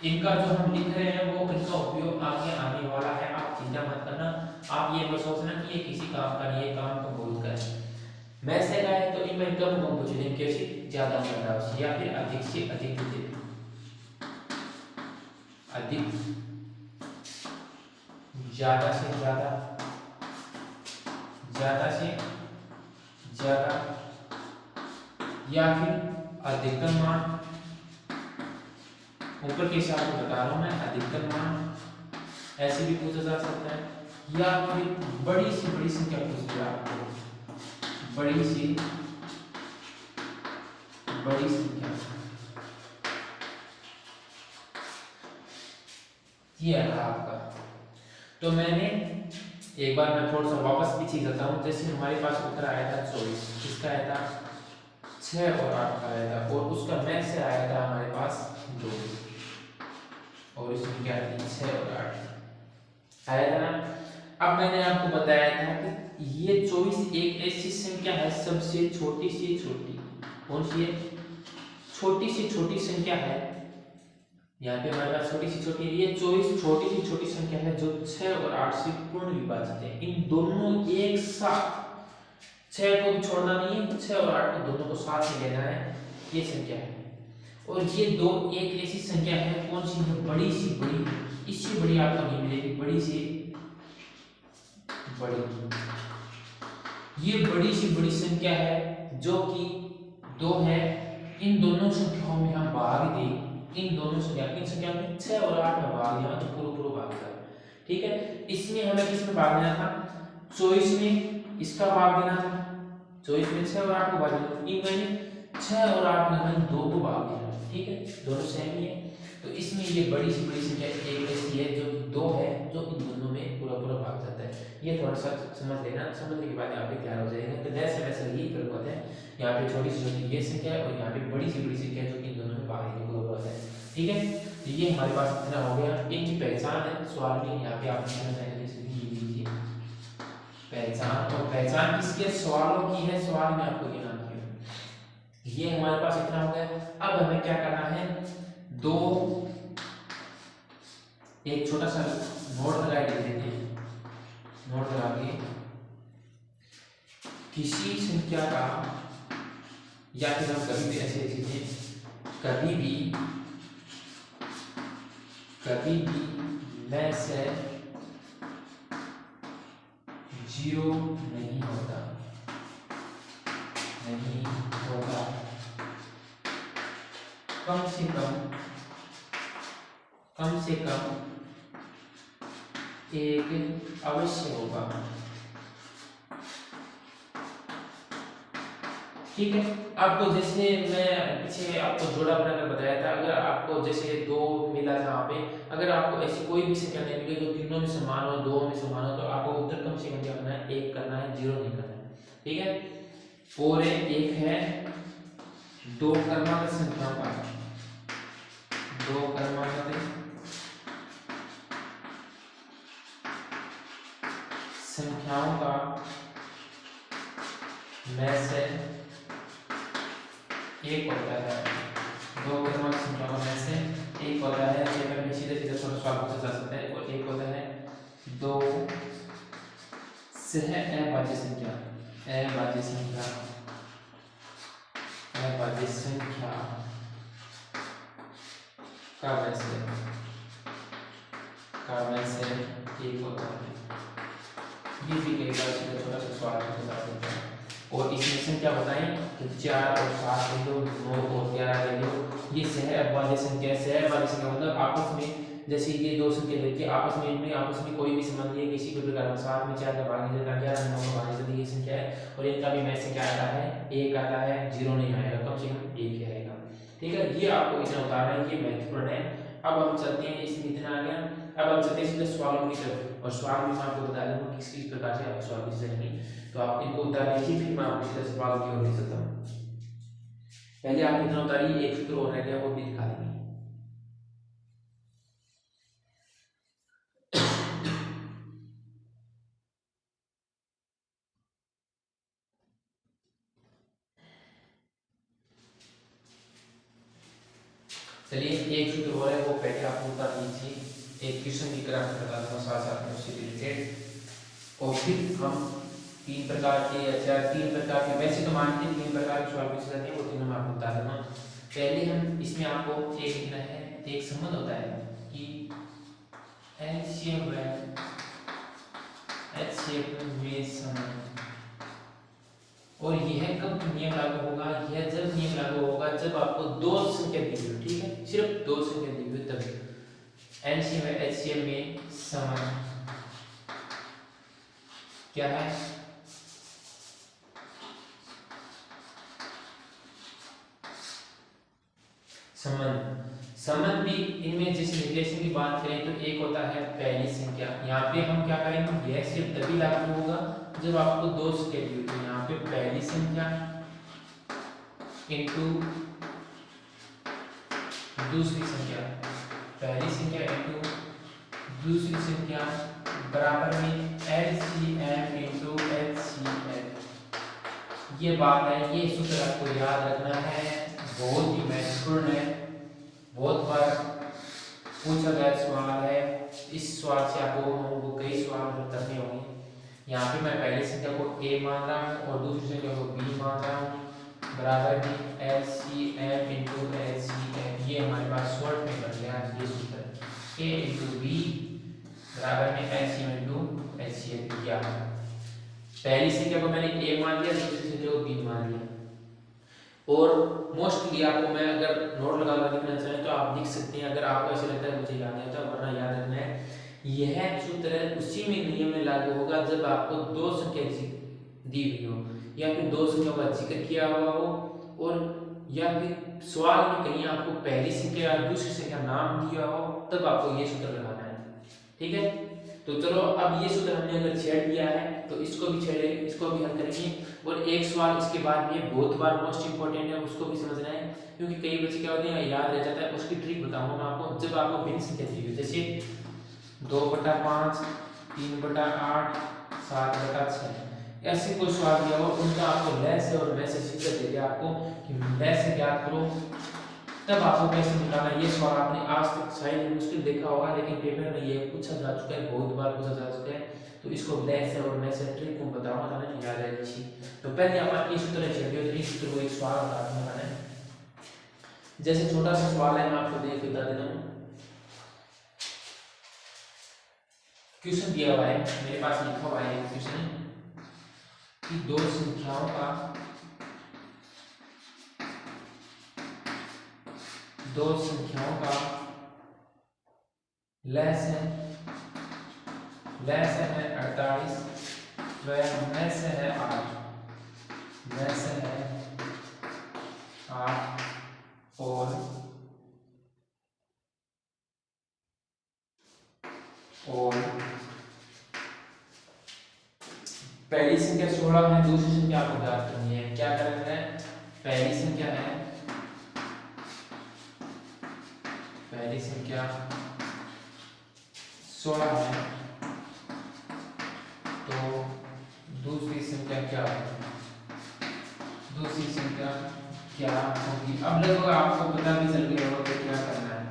इनका जो हम लिख रहे हैं वो इनका उपयोग आगे आने वाला है, आप चिंता मत करना। आप ये मत सोचना कि ये किसी काम का नहीं है, काम तो बहुत का है। मैथ से का है तो इनमें कम पूछ लें, कैसे ज्यादा करना या फिर अधिक से अधिक अधिक, ज्यादा से ज्यादा, ज्यादा से ज्यादा, या फिर अधिकतम मान, ऊपर के हिसाब से बता रहा हूं मैं, अधिकतम मान ऐसे भी पूछा जा सकता है, या फिर बड़ी से बड़ी संख्या पूछ लिया आपको, बड़ी सी बड़ी संख्या, ये है आपका। तो मैंने एक बार मैं थोड़ा सा वापस पीछे जाता हूँ, जैसे हमारे पास उत्तर आया था 24, किसका आया था, 6 और 8 का आया था, और उसका मैथ से आया था हमारे पास 2, और इसमें क्या थी 6 और 8 आया था ना। अब मैंने आपको बताया था कि ये 24 एक ऐसी संख्या है सबसे छोटी से छोटी, कौन सी है, छोटी से छोटी संख्या है, यहाँ पे हमारे पास छोटी सी छोटी, ये 24 छोटी सी छोटी संख्या है जो 6 और 8 से पूर्ण विभाजित है। इन दोनों एक साथ, 6 को भी छोड़ना नहीं है, 6 और 8 को दोनों को साथ में लेना है, ये संख्या है। और ये दो एक ऐसी संख्या है, कौन सी है, बड़ी सी बड़ी, इससे बड़ी आपको नहीं मिलेगी, बड़ी सी बड़ी, ये बड़ी से बड़ी संख्या है जो कि 2 है। इन दोनों संख्याओं में हम भाग दें, इन दोनों संख्या इन संख्याओं में 6 और 8 में भाग दिया तो पूरा पूरा भाग जाए। ठीक है, इसमें हमें किस में भाग देना था, 24 में इसका भाग देना था, 24 में 6 और 8 को भाग देना। इन मैंने 6 और 8 में मैंने 2 को भाग दिया। ठीक है, दोनों सेम ही है। तो इसमें ये बड़ी से बड़ी संख्या एक ऐसी है जो 2 है, जो इन दोनों में पूरा पूरा भाग जाता है। ये थोड़ा सा समझ लेना, समझने के बाद यहाँ पे तैयार हो जाएगा। तो जैसे वैसे यही फर्क होता है, यहाँ पे छोटी सी छोटी ये संख्या है और यहाँ पे बड़ी से बड़ी संख्या जो इन दोनों में भाग देने को होता है। ठीक है, तो ये हमारे पास इतना हो गया। इनकी पहचान है सवाल में, यहाँ पे आपने पहचान, और पहचान किसकी है, सवालों की है, सवाल में आपको ये नाम किया। ये हमारे पास इतना हो गया। अब हमें क्या करना है, दो एक छोटा सा नोट लगा देते हैं। नोट लगा के किसी संख्या का, या फिर हम कभी भी ऐसे लिखें, कभी भी में से 0 नहीं होता, कम से कम एक अवश्य होगा। ठीक है, आपको जैसे मैं पीछे आपको जोड़ा बनाकर बताया था, अगर आपको जैसे 2 मिला था यहाँ पे, अगर आपको ऐसी कोई भी संख्या नहीं मिली तो तीनों में समान हो, 2 में समान हो, तो आपको उत्तर कम से कम क्या करना है, 1 करना है, 0 नहीं करना है। ठीक है, और एक है 2 क्रमांक संख्याओं का, 2 क्रमांक संख्याओं का में से एक होता है, 2 क्रमांक संख्याओं में से एक होता है, ये में सीधे सीधे थोड़ा सवाल पूछा जा सकता है। और एक होता है 2 सह अभाज्य संख्या, अभाज्य संख्या का में से एक होता है। ये भी कई बार सीधा छोटा सा सवाल पूछा जा सकता है। और इसमें संख्या बताएं तो 4 और 7 ले लो, 9 और 11 ले लो। ये सह अभाज्य संख्या, सह अभाज्य संख्या मतलब आपस में, जैसे ये 2 संख्या लेके आपस में कोई भी संबंध नहीं है किसी भी प्रकार का। 7 में 4 का भाग नहीं देता, 11 में 9 का भाग नहीं देता, ये संख्या है। और इनका भी में से क्या आता है, 1 आता है, 0 नहीं आएगा, कम से कम 1 ही आएगा। ठीक है, ये आपको इतना उतारना है, ये महत्वपूर्ण है। अब हम चलते हैं, इसमें इतना आ गया। अब हम चलते हैं सीधे सवालों की तरफ, और सवाल भी मैं आपको बता दूंगा किस किस प्रकार से आप सवाल पूछ सकते हैं। तो आप इनको उतार लीजिए, फिर मैं आपको सीधे सवाल की ओर ले चलता हूँ। पहले आप इतना उतारिए, एक सूत्र और रह गया, वो भी दिखा देंगे। चलिए, एक सूत्र और है, वो पहले आप उतार लीजिए। एक क्वेश्चन की तरह बता दूंगा साथ साथ में उससे रिलेटेड। और फिर हम 3 प्रकार के या 3 प्रकार के, वैसे तो मानते हैं 3 प्रकार के सवाल पूछे जाते हैं, वो तीनों मैं आपको बता दूंगा। पहले हम इसमें आपको एक लिखना है, एक संबंध होता है कि एलसीएम में संबंध। और यह कब नियम लागू होगा, यह जब नियम लागू होगा जब आपको 2 संख्या दी हुई, ठीक है, सिर्फ 2 संख्या दी हुई तब। एलसीएम है, एचसीएम में संबंध क्या है, संबंध भी इनमें जिस रिलेशन की बात करें तो एक होता है पहली संख्या। यहाँ पे हम क्या करेंगे, यह सिर्फ तभी लागू होगा जब आपको 2 संख्या दी होगी। यहाँ पे पहली संख्या इनटू दूसरी संख्या, पहली संख्या इनटू दूसरी संख्या बराबर में एलसीएम इनटू एचसीएफ। ये बात है, ये सूत्र आपको याद रखना है, बहुत ही महत्वपूर्ण है, बहुत बार पूछा गया सवाल है। इस सवाल से आपको हमको कई सवाल करने होंगे। यहाँ पे मैं पहली संख्या को a मान रहा हूँ और दूसरी संख्या को b मान रहा हूँ, बराबर में LCM इंटू LCM। ये हमारे पास शॉर्ट में बन गया ये सूत्र, a इंटू b बराबर में LCM इंटू LCM किया। पहली संख्या को मैंने ए मान लिया, दूसरी संख्या को बी मान लिया। और मोस्टली आपको मैं अगर नोट लगा कर लिखना चाहें तो आप लिख सकते हैं, अगर आपको ऐसा लगता है मुझे याद नहीं आता, वरना याद रखना है यह सूत्र उसी में नियम में लागू होगा जब आपको दो संख्या दी हुई हो, या फिर दो संख्या का जिक्र किया हुआ हो, और या फिर सवाल में कहीं आपको पहली संख्या या दूसरी संख्या नाम दिया हो, तब आपको ये सूत्र लगाना है। ठीक है, तो चलो अब ये सूत्र हमने अगर छेड़ दिया है तो इसको भी छेड़े, इसको भी हल करेंगे। और एक सवाल इसके बाद में बहुत बार मोस्ट इंपोर्टेंट है, उसको भी समझना है, क्योंकि कई बच्चे क्या होते हैं याद रह जाता है। उसकी ट्रिक बताऊंगा मैं आपको। जब आपको भिन्न संख्या दी हुई, जैसे 2/5, 3/8, 7/6, ऐसे कोई सवाल दिया हो, उनका आपको लैस और वैसे सीधे दे दिया आपको कि लैस से ज्ञात करो, तब आपको कैसे निकालना। ये सवाल आपने आज तक शायद मुश्किल देखा होगा, लेकिन पेपर में ये पूछा जा चुका है, बहुत बार पूछा जा चुका है। तो इसको लैस और वैसे ट्रिक को बताऊंगा ताकि याद रहे अच्छी। तो पहले अपन इस सूत्र छेड़िए, तो इस सूत्र को एक सवाल बताना है। जैसे छोटा सा सवाल है, मैं आपको देख बता देता हूँ। क्वेश्चन दिया हुआ है, मेरे पास लिखा हुआ है क्वेश्चन कि दो संख्याओं का लैस है 48 व मैस है 8, मैस है 8 और पहली संख्या 16 है, दूसरी संख्या आपको ज्ञात करनी है। क्या करना है, पहली संख्या 16 है, तो दूसरी संख्या क्या होगी। अब लगभग आपको पता भी चल गया होगा क्या करना है।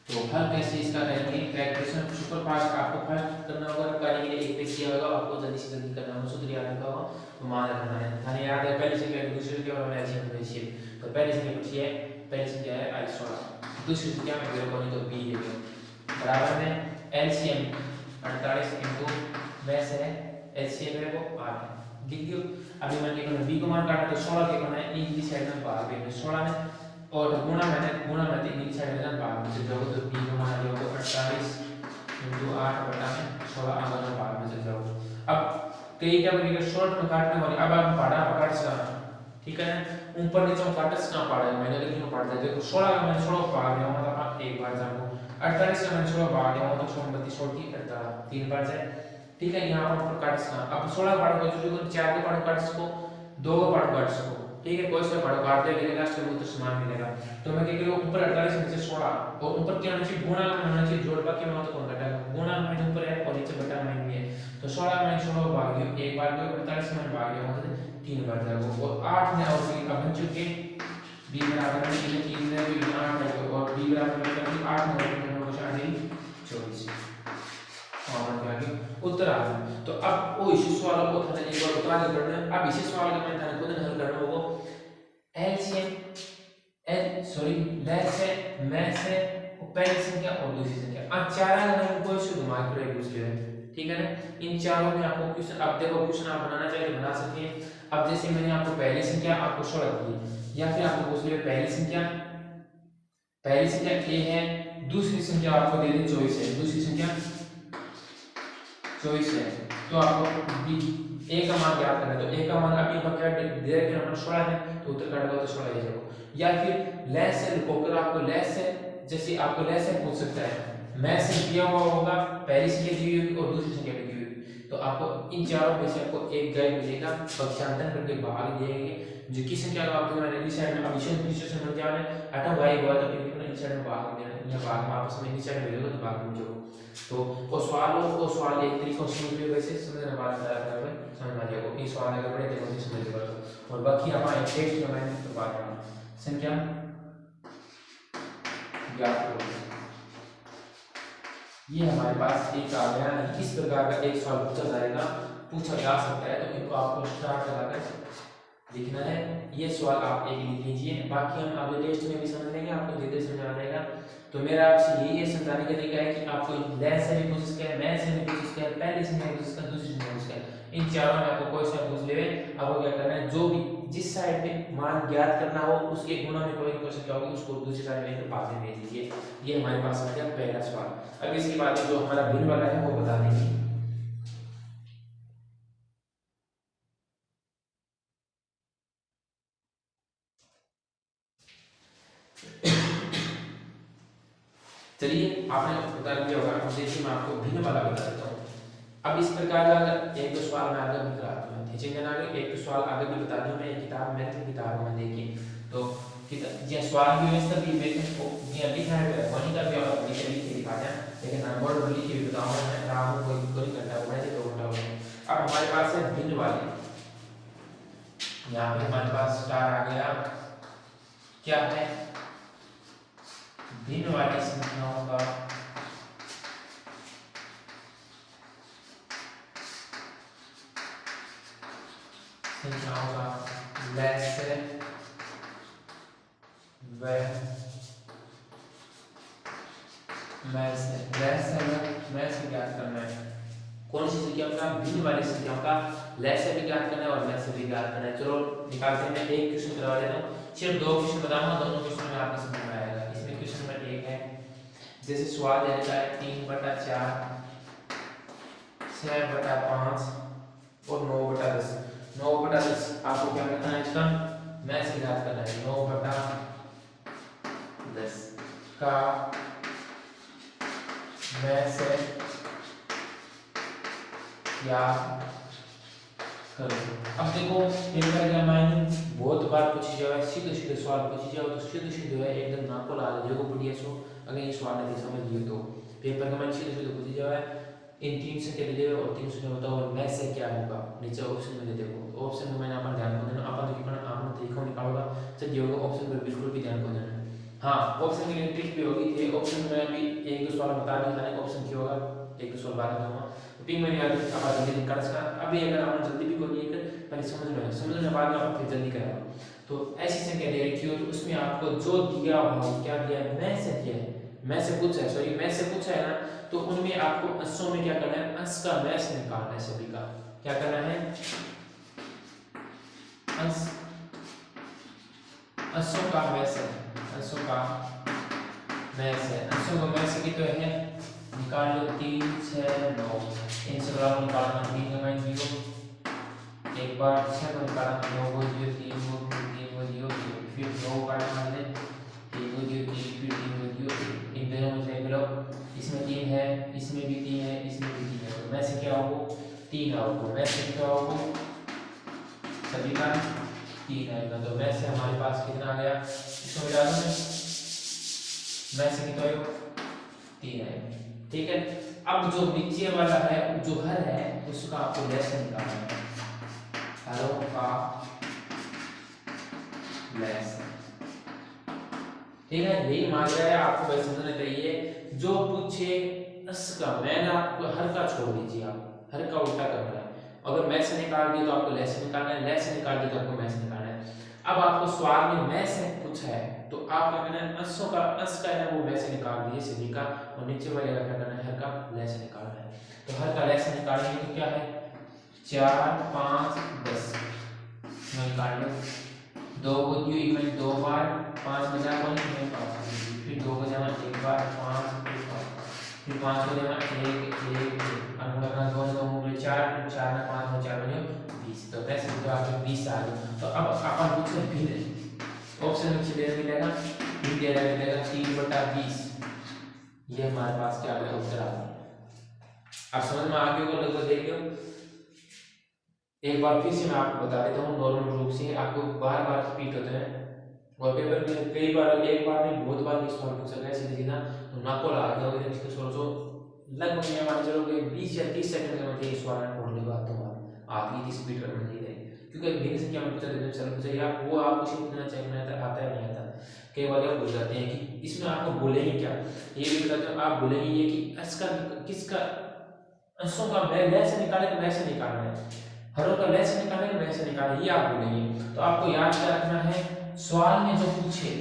तो हल कैसे इसका करेंगे, कैलकुलेशन सुपर फास्ट आपको फर्स्ट करना होगा। करने के लिए एक पेज किया होगा, आपको जल्दी से जल्दी करना होगा। सूत्र याद रखा होगा तो मान रखना है। हमें याद है पहली संख्या दूसरी संख्या और एलसीएम पूछिए। तो पहली संख्या पूछिए, पहली संख्या है आई 16, दूसरी संख्या में 0 कोनी तो बी लेंगे, बराबर में एलसीएम 48 इनटू वैसे है एलसीएम है वो 8 लिख दियो। अभी मैंने क्या बी को मान काटा तो 16 के कोना है इनकी साइड में भाग में 16 में, और गुणा में 3 साइड में भाग में चल जाओगे तो बी को मान लिया होगा 48 इनटू 8 बटा में 16 आगे में भाग में चल जाओगे। अब कई क्या बनेगा शॉर्ट में काटने वाली, अब आप पढ़ा पकड़ सकना, ठीक है ना, ऊपर नीचे में काट सकना पड़ा मैंने, लेकिन पढ़ दिया। देखो 16 का मैंने 16 भाग दिया मतलब आप एक बार जानो, 48 का मैंने 16 भाग दिया तो 16 32 40 48 तीन बार जाए, ठीक है। यहाँ पर काट सकना। अब 16 पार्ट को जो 4 के पार्ट काट सको, 2 का पार्ट काट सको, ठीक है। कोई सा पार्ट काट दे लास्ट में तो समान मिलेगा। तो मैं क्या करूँ, ऊपर 48 नीचे 16 और ऊपर क्या होना चाहिए गुणा में होना चाहिए, जोड़ बाकी में तो कौन घटाएगा, गुणा में ऊपर है और नीचे बटा में भी है। तो 16 में 16 भाग दियो एक बार, 48 में भाग दिया मतलब 3 बार जाएगा। और 8 में और अब बन चुके b बराबर में 3 में भी 8 है और b बराबर में 8 में बचा जाए 24 और क्या गया उत्तर आ गया। तो अब वो इसी सवाल को था एक बार बता दे करना। अब इसी सवाल का मैं था खुद हल करना होगा। एलसीएम लेस है मैस है पहली संख्या और दूसरी संख्या, अब चारों में कोई से घुमा के यूज किया है, ठीक है ना। इन चारों में आपको क्वेश्चन, अब देखो क्वेश्चन आप बनाना चाहिए तो बना सकते हैं। अब जैसे मैंने आपको पहली संख्या आपको 16 दी, या फिर आपको पूछ लिया पहली संख्या a है, दूसरी संख्या आपको दे दी 24 है, दूसरी संख्या 24 है, तो आपको b a का मान ज्ञात करना है। तो a का मान अभी हम क्या दे रखे हैं 16 है, तो उत्तर काटेगा तो 16 ही जाएगा। या फिर लेस है रुकोकर आपको लेस है, जैसे आपको लेस है पूछ सकता है, मैथ से दिया हुआ होगा पहली संख्या दी हुई और दूसरी संख्या दी हुई, तो आपको इन चारों में से आपको एक गैर मिलेगा, पक्षांतर करके भाग देंगे जो की संख्या का आपको मैंने इस साइड में अभिषेक निश्चय समझ जाना है, हटा y हुआ तो फिर इस साइड में भाग देना है, या भाग में आपस में इस साइड में मिलेगा तो भाग में जो। तो वो सवाल एक तरीके से समझ लियो, वैसे समझने बाद समझ में आ जाएगा कि सवाल अगर बड़े तरीके से समझ लेगा तो। और बाकी हमारा टेक्स्ट में मैंने तो बात है संख्या ज्ञात करो। ये हमारे पास एक आ गया, इस प्रकार का एक सवाल पूछा जा सकता है, तो इनको आपको स्टार्ट लगाकर लिखना है। ये सवाल आप एक लिख लीजिए, बाकी हम अगले टेस्ट में भी समझ लेंगे, आपको धीरे धीरे समझ आ जाएगा। तो मेरा आपसे यही है समझाने का तरीका है कि आपको लेस से भी कोशिश करें, मैथ से भी कोशिश करें, पहली से भी कोशिश करें, दूसरी से भी कोशिश करें, इन चारों में आपको क्वेश्चन पूछ ले, आपको क्या करना है, जो भी जिस साइड में मान ज्ञात करना हो उसके गुणा में कोई क्वेश्चन क्या होगी उसको दूसरी साइड में बाद में भेज दीजिए। ये हमारे पास आ गया पहला सवाल। अब इसके बाद जो हमारा भिन्न वाला है वो बता देंगे। चलिए आपने बता दिया होगा, अब देखिए मैं आपको भिन्न वाला बता देता हूँ। अब इस प्रकार का अगर एक दो सवाल मैं आगे भी कराता हूँ, खींचेंगे ना, एक दो सवाल आगे भी बता दूँ मैं, किताब मेरे किताब में देखिए तो जो सवाल की व्यवस्था भी मेरे को ये लिखा है वहीं का भी और लिख के दिखा दें, लेकिन नंबर लिख के भी बताऊंगा मैं, राम कोई घंटा हुआ है 2 घंटा हुआ है। अब हमारे पास है भिन्न वाले, यहाँ पे हमारे पास स्टार आ गया, क्या है भिन्न वाली संख्याओं का लैसे व मैं से ज्ञात करना है। कौन सी संख्या का, भिन्न वाली संख्याओं का लैसे भी ज्ञात करना है और मैं से भी ज्ञात करना है। चलो निकालते हैं, मैं एक क्वेश्चन करवा देता हूँ, सिर्फ 2 क्वेश्चन बताऊंगा, दोनों क्वेश्चन में आपको समझ में आएगा। इसमें क्वेश्चन नंबर 1 है, जैसे सवाल देता है 3/4 6/5 और 9/10। 9/10 आपको क्या करना है, इसका मैं से ज्ञात करना है। 9/10 का मैं से ज्ञात करो। अब देखो पेपर का मायने बहुत बार पूछी जाए, सीधे सीधे सवाल पूछी जाए तो सीधे सीधे है एकदम नाको ला देखो बढ़िया सो, अगर ये सवाल नहीं समझ लियो तो पेपर का मायने सीधे सीधे पूछी जाए, इन 3 से क्या दे और 3 से बताओ और मैं से क्या होगा, नीचे ऑप्शन में दे देखो, ऑप्शन में मैंने अपन ध्यान को देना, अपन तो कितना आपने तरीका निकालोगा तो ये होगा, ऑप्शन पर बिल्कुल भी ध्यान को देना। हां ऑप्शन की ट्रिक भी होगी थी, ऑप्शन में भी एक दो सवाल बता दिया था, ऑप्शन क्या होगा एक दो सवाल बाद में होगा, पिंग में याद अब जल्दी निकाल सकता। अभी अगर आपने जल्दी भी कोई नहीं कर पहले समझने बाद में आप फिर जल्दी करेगा, तो ऐसी संख्या दे रखी हो तो उसमें आपको जो दिया हो, क्या दिया है, मैं से दिया है, मैं से पूछा है, सॉरी मैं से पूछा है ना, तो उनमें आपको अंशों में क्या करना है, अंश का मैं से निकालना है, सभी का क्या करना है, अंश अंशों का मैं से, अंशों का मैं से, अंशों का मैं से की तो है निकाल लो 3 6 9, इनसे बड़ा निकालना 3 का मैं 0, एक बार 6 को निकाला 9 को 0 3 को 0 फिर 9 का मान ले 3 को 0 3 फिर 3 को 0, इन दोनों में से मिलो, इसमें 3 है, इसमें भी 3 है, इसमें भी 3 है, तो मैं से क्या होगा 3 आओगे, मैं से क्या होगा सभी का 3 आएगा, तो मैं से हमारे पास कितना आ गया, इसको मिला दो मैं से कितना आएगा 3 आएगा, ठीक है। अब जो नीचे वाला है जो हर है उसका आपको लेस निकालना है, हरों का लेस, ठीक है, यही मान रहा है आपको बस समझना चाहिए, जो पूछे अस का मैंने आपको हर का छोड़ दीजिए, आप हर का उल्टा करना है, अगर मैं से निकाल दिया तो आपको लेस निकालना है, लेस से निकाल दिया तो आपको मैं से निकालना है। अब आपको सवाल में मैं से पूछा है तो आप क्या करना है, अंशों का अंश का है वो मैं से निकाल दिए सभी का, और नीचे वाले का क्या करना है, हर का लेस निकालना है, तो हर का लेस निकालने तो क्या है 4 5 10 मैं निकाल लो, 2 को दियो इक्वल 2 बार 5 बचा कौन है 5, फिर 2 को जमा 1 बार 5 फिर 5 को जमा 1 1 अनुगुणा का 2 2 मूल 4 फिर 4 में 5 में 4 बने 20, तो कैसे तो आपके 20 आ गए। तो अब अपन पूछे भिन्न, ऑप्शन में चले मिलेगा भिन्न दे रहा मिलेगा 3/20, ये हमारे पास क्या आ गया उत्तर आ गया। अब समझ में आ गया को लगभग देख लो, एक बार फिर से मैं आपको बता देता हूँ, नॉर्मल रूप से आपको बार बार रिपीट होते हैं और पेपर में कई बार एक बार नहीं बहुत बार इस सवाल पूछा गया सीधे सीधा, तो ना को लगा दिया इसके सोचो लगभग ये मान चलो कि 20 या 30 सेकंड के मध्य इस सवाल में पढ़ने का तो आपकी की स्पीड करना नहीं है, क्योंकि भिन्न संख्या में पूछा देते चलो पूछा या वो आपको कुछ पूछना चाहिए नहीं आता है नहीं आता, कई बार आप भूल जाते हैं कि इसमें आपको बोलेंगे क्या, ये भी बताते हो आप बोलेंगे ये कि इसका किसका अंशों का मैं से निकाले तो मैं से निकालना है, हरों का लेस निकालना है मैं से निकालना, ये आप बोलेंगे। तो आपको याद क्या रखना है, सवाल में जो पूछे,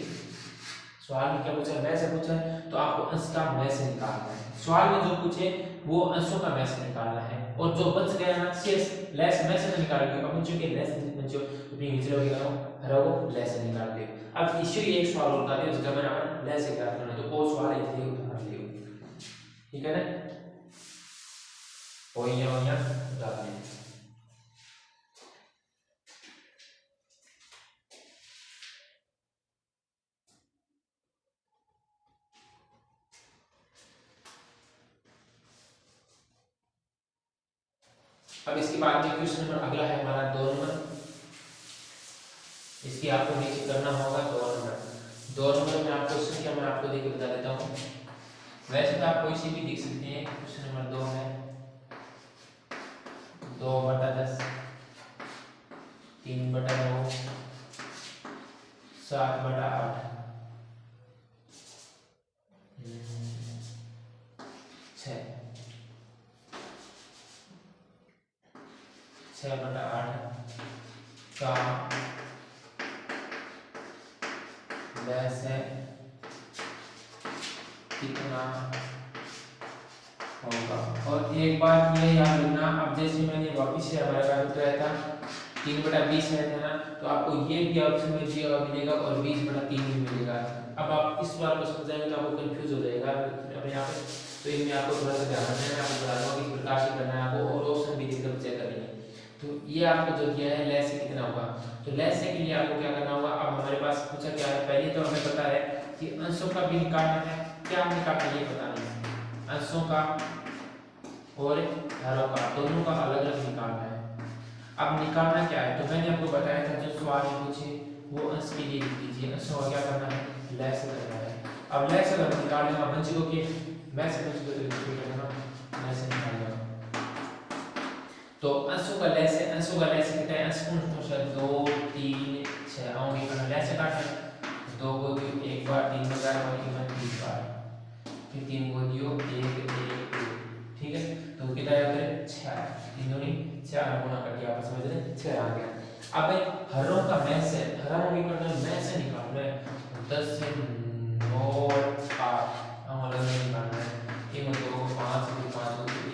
सवाल में क्या पूछा है मैं से पूछा है तो आपको अंश का मैं से निकालना है, सवाल में जो पूछे वो अंशों का मैस निकालना है, और जो बच गया ना शेष लेस में से निकाल के अपन जो के लेस बच्चो अपनी नीचे लोगे ना हरा वो लेस निकाल के। अब इसी एक सवाल होता है जिसका मैंने अपन लेस से क्या करना, तो वो सवाल इतने उतार लियो, ठीक है ना, और यहाँ उतार लियो। अब इसके बाद में क्वेश्चन नंबर अगला है हमारा 2 नंबर, इसकी आपको नीचे करना होगा 2 नंबर में आपको संख्या मैं आपको देके बता देता हूँ। वैसे तो आप कोई सी भी देख सकते हैं। क्वेश्चन नंबर 2 है 2/10, 3/9, 7/8, 6/8 का लेस है कितना होगा। और एक बात ये याद रखना, अब जैसे मैंने वापिस से हमारे पास बताया था 3/20 है ना, तो आपको ये भी ऑप्शन में दिया हुआ मिलेगा और 20/3 भी मिलेगा। अब आप इस बार को समझाएंगे तो आपको कंफ्यूज हो जाएगा अब यहाँ पे, तो इनमें आपको थोड़ा सा ध्यान रखना है। आपको बता दूंगा किस प्रकार से करना है आपको, और ऑप्शन भी देखकर चेक करेंगे। तो ये आपको जो दिया है लेस से कितना होगा, तो लेस से के लिए आपको क्या करना होगा। अब हमारे पास पूछा क्या है, पहले तो हमें पता है कि अंशों का भी निकालना है, क्या निकालना है ये पता नहीं है, अंशों का और धारों का दोनों का अलग अलग निकालना है। अब निकालना क्या है, तो मैंने आपको बताया था जो सवाल पूछे वो अंश के लिए लिख दीजिए, अंशों का क्या करना है, लेस करना है। अब लेस अगर निकालने का बंचकों के मैं से बंचकों तो करना मैं से निकालना, तो अंशों का लेस है, अंशों का लेस कितना है, अंश पूर्ण संख्या 2 3 6 आओगे करना लेस काटना, 2 को दियो 1 बार, 3 बार और 3 बार, फिर 3 को दियो 1 1 ठीक है, तो कितना आया फिर 6, 3 दूनी 4 गुना कर दिया, आप समझ रहे 6 आ गया। अब भाई हरों का मैस है, हरों में करना मैस से निकालना है, 10 से 9 8 हम अलग में निकालना है, 1 2 5 5 5 1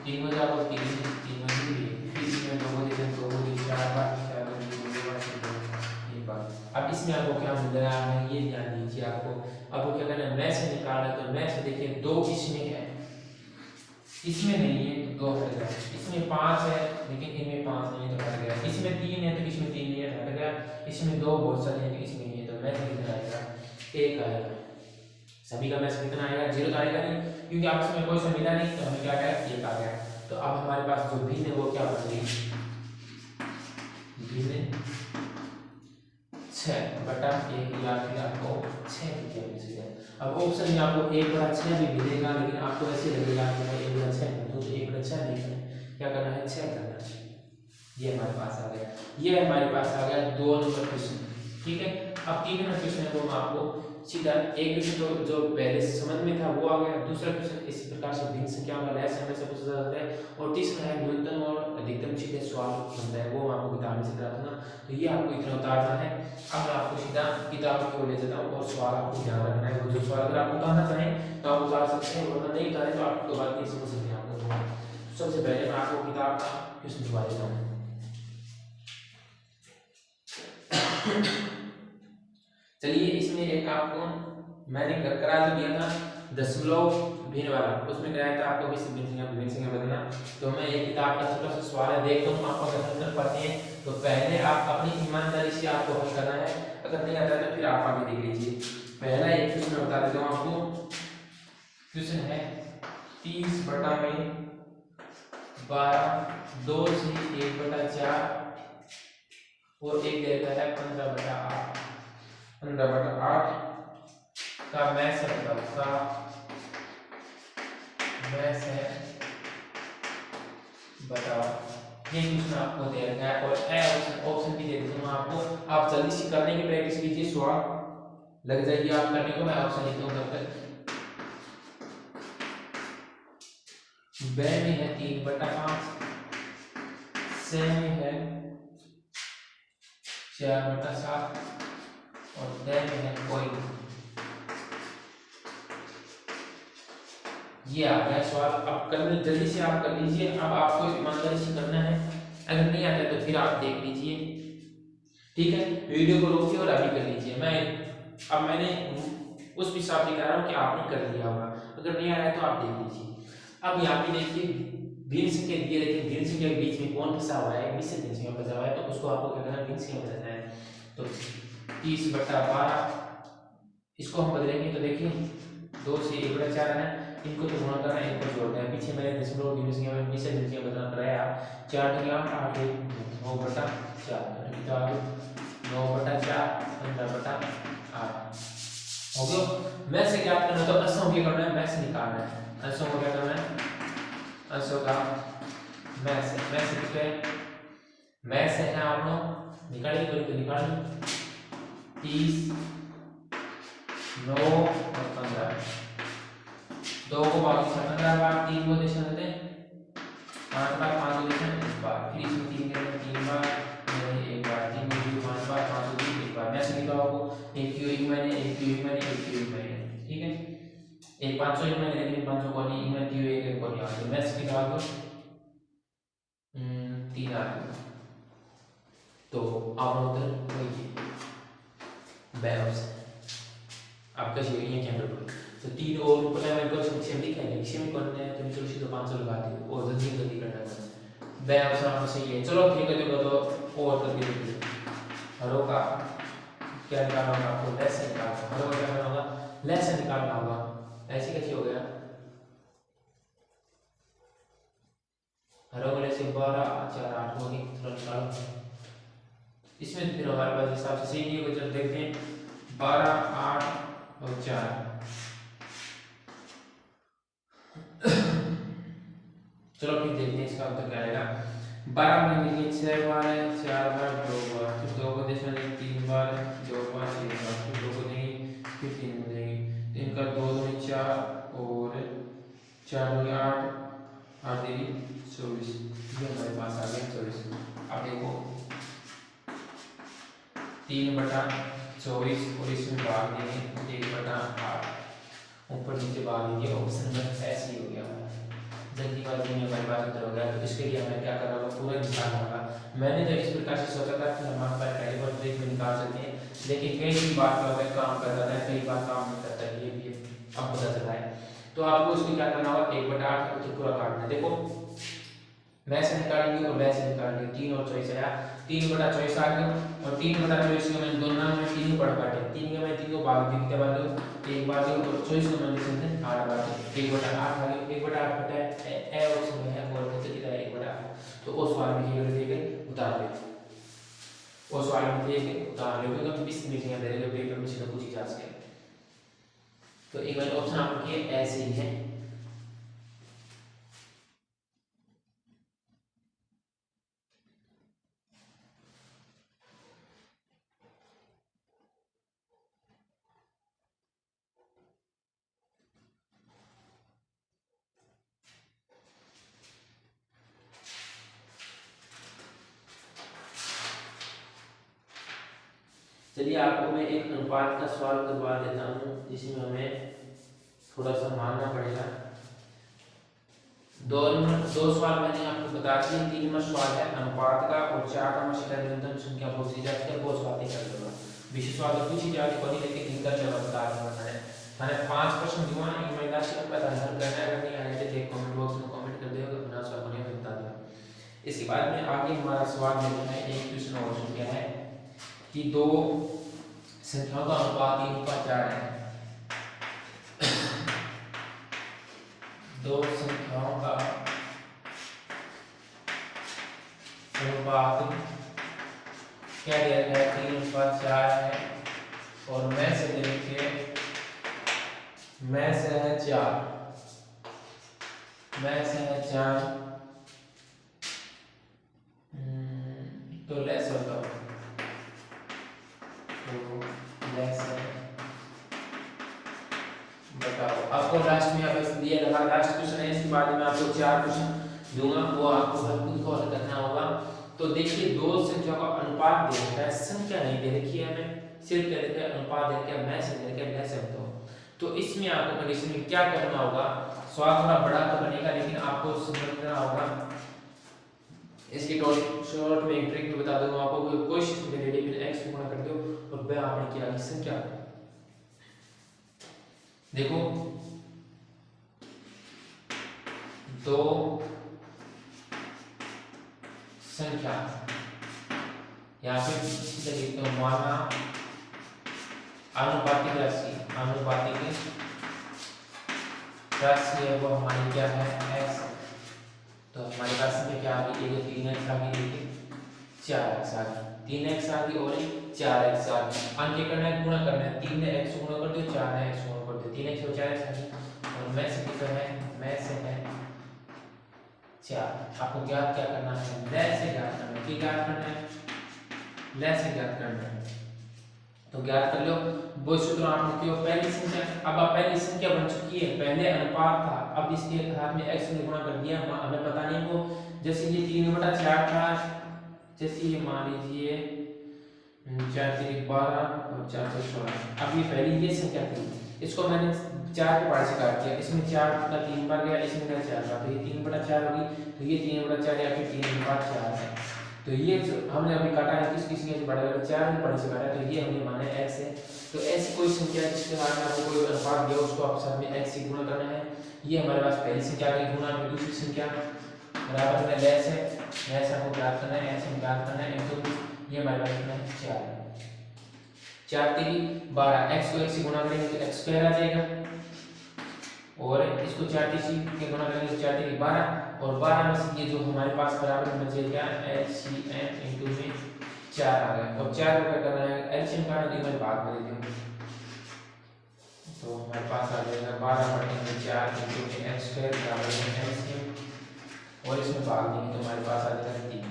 3 में जाओ 3 3 में 2 को 2 4 बार 4 1 बार। अब इसमें आपको क्या मिल रहा है ये ध्यान दीजिए, आपको क्या करना है, मैस से निकालना है, तो मैस देखिए 2 इसमें है, इसमें नहीं है तो 2 हट गया, इसमें 5 है लेकिन इनमें 5 नहीं है तो हट गया, इसमें 3 है तो इसमें 3 नहीं है हट गया, इसमें 2 बहुत सारे हैं तो इसमें नहीं है, तो मैथ कितना आएगा 1 आएगा। सभी का मैथ कितना आएगा 0 तो आएगा नहीं, क्योंकि आपस में कोई सा मिला नहीं, तो हमें क्या आएगा 1 आ गया। तो अब हमारे पास जो भिन्न है वो क्या बन गई, भिन्न 6/1 या फिर आपको 6 मिल जाएगा। अब ऑप्शन में आपको 1/6 भी मिलेगा, लेकिन आपको ऐसे लगेगा कि मैं 1/6 तो 1/6 नहीं करना, क्या करना है 6 करना है। ये हमारे पास आ गया, ये हमारे पास आ गया 2 नंबर क्वेश्चन, ठीक है। अब 3 नंबर क्वेश्चन है वो मैं आपको सीधा एक क्वेश्चन तो जो पहले समझ में था वो आ गया, दूसरा क्वेश्चन इसी प्रकार से भिन्न संख्याओं का लेस हमें से पूछा जाता है, और तीसरा है न्यूनतम और अधिकतम सीधे सवाल बनता है, वो मैं आपको किताब में से करा दूंगा। तो ये आपको इतना उतारना है। अब मैं आपको सीधा किताब की ओर ले जाता हूँ और सवाल आपको ध्यान रखना है, वो जो सवाल अगर आप उतारना चाहें तो आप उतार सकते हैं, वरना नहीं उतारे तो आप तो बात नहीं समझ सकते आपको। सबसे पहले मैं आपको किताब का क्वेश्चन दिखा देता हूँ। चलिए इसमें एक आपको मैंने करा तो दिया था दशमलव भिन्न वाला, उसमें कराया था आपको भिन्न संख्या बदलना। तो मैं एक किताब का छोटा सा सवाल है, देखता हूँ आप अगर कर पाते हैं तो पहले आप अपनी ईमानदारी से आपको हल करना है, अगर नहीं आता तो फिर आप आगे देख लीजिए। पहला एक क्वेश्चन बता देता हूँ आपको, क्वेश्चन है 30/12 2 से 1/4 और एक देता है 15/8 का मैथ बताओ, का मैथ है बताओ। ये क्वेश्चन आपको दे रखा है और ए ऑप्शन भी दे देता हूं आपको, आप जल्दी से करने की प्रैक्टिस कीजिए, सवाल लग जाएगी आप करने को। मैं ऑप्शन देता हूं तब तक। ब में है 3/5, से में है 4/7 और द में है कोई। ये आ गया सवाल। अब करने जल्दी से आप कर लीजिए। अब आपको ईमानदारी से करना है, अगर नहीं आता तो फिर आप देख लीजिए, ठीक है। वीडियो को रोकिए और अभी कर लीजिए। मैंने उस हिसाब से कह रहा हूँ कि आपने कर लिया होगा, अगर नहीं आ रहा है तो आप देख लीजिए। अब यहाँ पे देखिए भिन्न संख्या दिए रहते हैं, भिन्न संख्या के बीच में कौन फंसा हुआ है, मिश्र भिन्न संख्या फंसा हुआ है, तो उसको आपको क्या करना है, भिन्न संख्या में बदलना है। तो 30/12 इसको हम बदलेंगे तो देखिए 2 से 1/4 है, इनको तो गुणा करना है, इनको जोड़ना है। पीछे मैंने दशमलव भिन्न संख्या में मिश्र भिन्न संख्या बदलना कराया, 4 दूनी 8, 8 1 9/4 किताब 9/4 15/8 हो गया। मैं से क्या करना है, तो अंशों को क्या करना है, मैं से निकालना है। अंशों को क्या करना है, अंशों का मैं से कितने मैं से है आप लोग निकालिए, तो निकालिए 30 9 और 15, 2 को भाग से 15 बार, 3 को दिशा देते हैं 5 बार, 5 को दिशा 1 बार, फिर इसमें 3 करेंगे 3 बार, 1 बार, 3 को 5 बार, 5 को 1 बार। मैं से निकालो आपको एक क्यू एक मैंने, एक क्यू एक मैंने, एक क्यू एक मैंने, ठीक है। एक 500 एक मैंने, लेकिन 500 को नहीं, मैं क्यू एक को नहीं आता। मैं से निकाल दो 3 आ गया, तो आप उधर वही बैलेंस आपका चाहिए क्या टोटल, तो 3 और ऊपर मैं को संख्या लिखा है, इसी में करना है तो चलो सीधे 500 लगा दिए और जल्दी जल्दी करना है। बैलेंस आपको सही है, चलो ठीक है। तो और कर दिए हरों का क्या निकालना होगा आपको, लेस से निकालना, हरों का क्या करना होगा, लेस से निकालना होगा। ऐसे कैसे हो गया, हरों वाले से 12 4 8 हो गई, थोड़ा निकालो इसमें, फिर हमारे पास हिसाब से सही नहीं होगा। चलो देखते हैं 12 8 और 4 चलो फिर देखते हैं इसका उत्तर क्या आएगा। 12 में देखिए 6 बार है, 4 बार 2 बार, फिर 2 को देश में 3 बार, 2 बार 6 बार, फिर 2 को देंगे, फिर 3 को देंगे, इनका 2 दूनी 4 और 4 दूनी 8 8 देगी 24, ये हमारे पास आ गया 24। अब देखो 3/24 और इसमें भाग देंगे 1/8, ऊपर नीचे भाग देंगे, ऑप्शन नंबर ऐसे ही हो गया हमारा। जल्दीबाजी में हमारे पास उत्तर हो गया, तो इसके लिए हमें क्या करना होगा, पूरा निकालना होगा। मैंने तो इस प्रकार से सोचा था कि हमारे पास पहले बार ब्रेक में निकाल सकते हैं, लेकिन कई बार क्या होता है काम करता है, कई बार काम नहीं करता है, ये भी अब पता चला है। तो आपको उसमें क्या करना होगा, 1/8 उत्तर पूरा काटना है। देखो मैं से निकालेंगे और मैं से निकालेंगे, 3 और 24 आया, 3/24 आ गया, और 3/24 को मैंने दोनों में 3 पढ़ काटे, 3 के मैं 3 को भाग दी, कितने बार दो, एक बार दो, और 24 को मैंने समझे 8 बार दो, 1/8 आ गया, 1/8 बटा ए ऑप्शन में है और कितने कितना है 1/8, तो उस सवाल में ये लेके उतार ले, उस सवाल में लेके उतार ले, क्योंकि 20 में से दे दे पेपर में सीधा पूछी जा सके। तो एक बार ऑप्शन आपको ये ऐसे ही है। चलिए आपको मैं एक अनुपात का सवाल करवा देता हूँ, जिसमें हमें थोड़ा सा मानना पड़ेगा। दो सवाल मैंने आपको बता दिए, 3 नंबर सवाल है अनुपात का, और 4 नंबर से न्यूनतम संख्या पूछी जाती है, वो सवाल कर दूंगा। विशेष सवाल तो पूछी जाती है, लेकिन इनका जवाब बता दूंगा। मैंने 5 प्रश्न दिए हैं, एक महीना से ऊपर हल करना है, अगर नहीं आया तो एक कमेंट बॉक्स में कमेंट कर देगा, अपना सवाल बने बता देगा। इसके बाद में आगे हमारा सवाल देखना है, एक क्वेश्चन और क्या है कि दो संख्याओं का अनुपात 3/4 है। दो संख्याओं का अनुपात क्या दिया गया है, 3/4 है, और मैं से देखिए मैं से है 4, मैं से है 4, तो लेस होता है, तो लेस है, बताओ आपको लास्ट में आप दिया लगा, लास्ट क्वेश्चन है, इसके बाद में आपको 4 क्वेश्चन दूंगा, वो आपको हर खुद को हल करना होगा। तो देखिए दो संख्या का अनुपात दे रखा है, संख्या नहीं दे रखी है हमें, सिर्फ कह रखा है अनुपात दे रखा है, मैं से दे रखा है, मैं से तो इसमें आपको कंडीशन में क्या करना होगा, सवाल थोड़ा बड़ा तो बनेगा, लेकिन आपको समझना होगा। इसकी शॉर्ट में एक ट्रिक भी बता दूंगा आपको। कोशिश में रेडियल एक्स गुणा कर दो और वह आपने किया की संख्या। देखो दो संख्या यहाँ पे सीधे लिखते हो, माना आनुपातिक राशि, आनुपातिक राशि है वो हमारी क्या है x। तो हमारे पास में क्या आ गई, एक 3x आ गई, एक 4x आ गई, 3x आ गई और 4x आ गई। अंक करना है, गुणा करना है, 3 ने x गुणा कर दो, 4 ने x गुणा कर दो, 3x और 4x आ गई। और मैं से कितना है, मैं से है 4। आपको ज्ञात क्या करना है, ले से ज्ञात करना है। क्या ज्ञात करना है, ले से ज्ञात करना है। तो ज्ञात कर लो। वो सूत्र आपने किया पहली संख्या। अब आप पहली संख्या बन चुकी है, पहले अनुपात था, अब इसके हाथ में x ने गुणा कर दिया, हमें पता नहीं वो। जैसे ये 3/4 था, जैसे ये मान लीजिए 4 3 12 और 4 4 16। अब ये पहली ये संख्या थी, इसको मैंने 4 के पार से काट दिया, इसमें 4 का 3 बार गया, इसमें का 4 बार, तो ये 3/4 होगी। तो ये 3/4 या फिर 3/4 है। तो ये जो हमने अभी काटा है किस किसी के बड़ा 4 के पार से काटा है, तो ये हमने माना है x है। तो ऐसी कोई संख्या जिसके साथ में आपको कोई अनुपात दिया उसको आप साथ में x से गुणा करना है। ये हमारे पास पहली संख्या की गुणा में दूसरी संख्या बराबर में लेस है, लेस आपको ज्ञात करना है, ऐसे ज्ञात करना है। तो ये हमारे पास में 4 है, 4 3 12, x को x से गुणा करेंगे तो x स्क्वायर आ जाएगा, और इसको 4 3 के गुणा करेंगे तो 4 3 12, और 12 में से ये जो हमारे पास बराबर में बचेगा LCM इनटू में 4 आ गया। और 4 को क्या करना है, एलसीएम का डिवाइड भाग में दे दो, तो हमारे पास आ जाएगा 12/4 इनटू में x स्क्वायर बराबर में एलसीएम, और इसमें भाग देंगे तो हमारे पास आ जाएगा 3।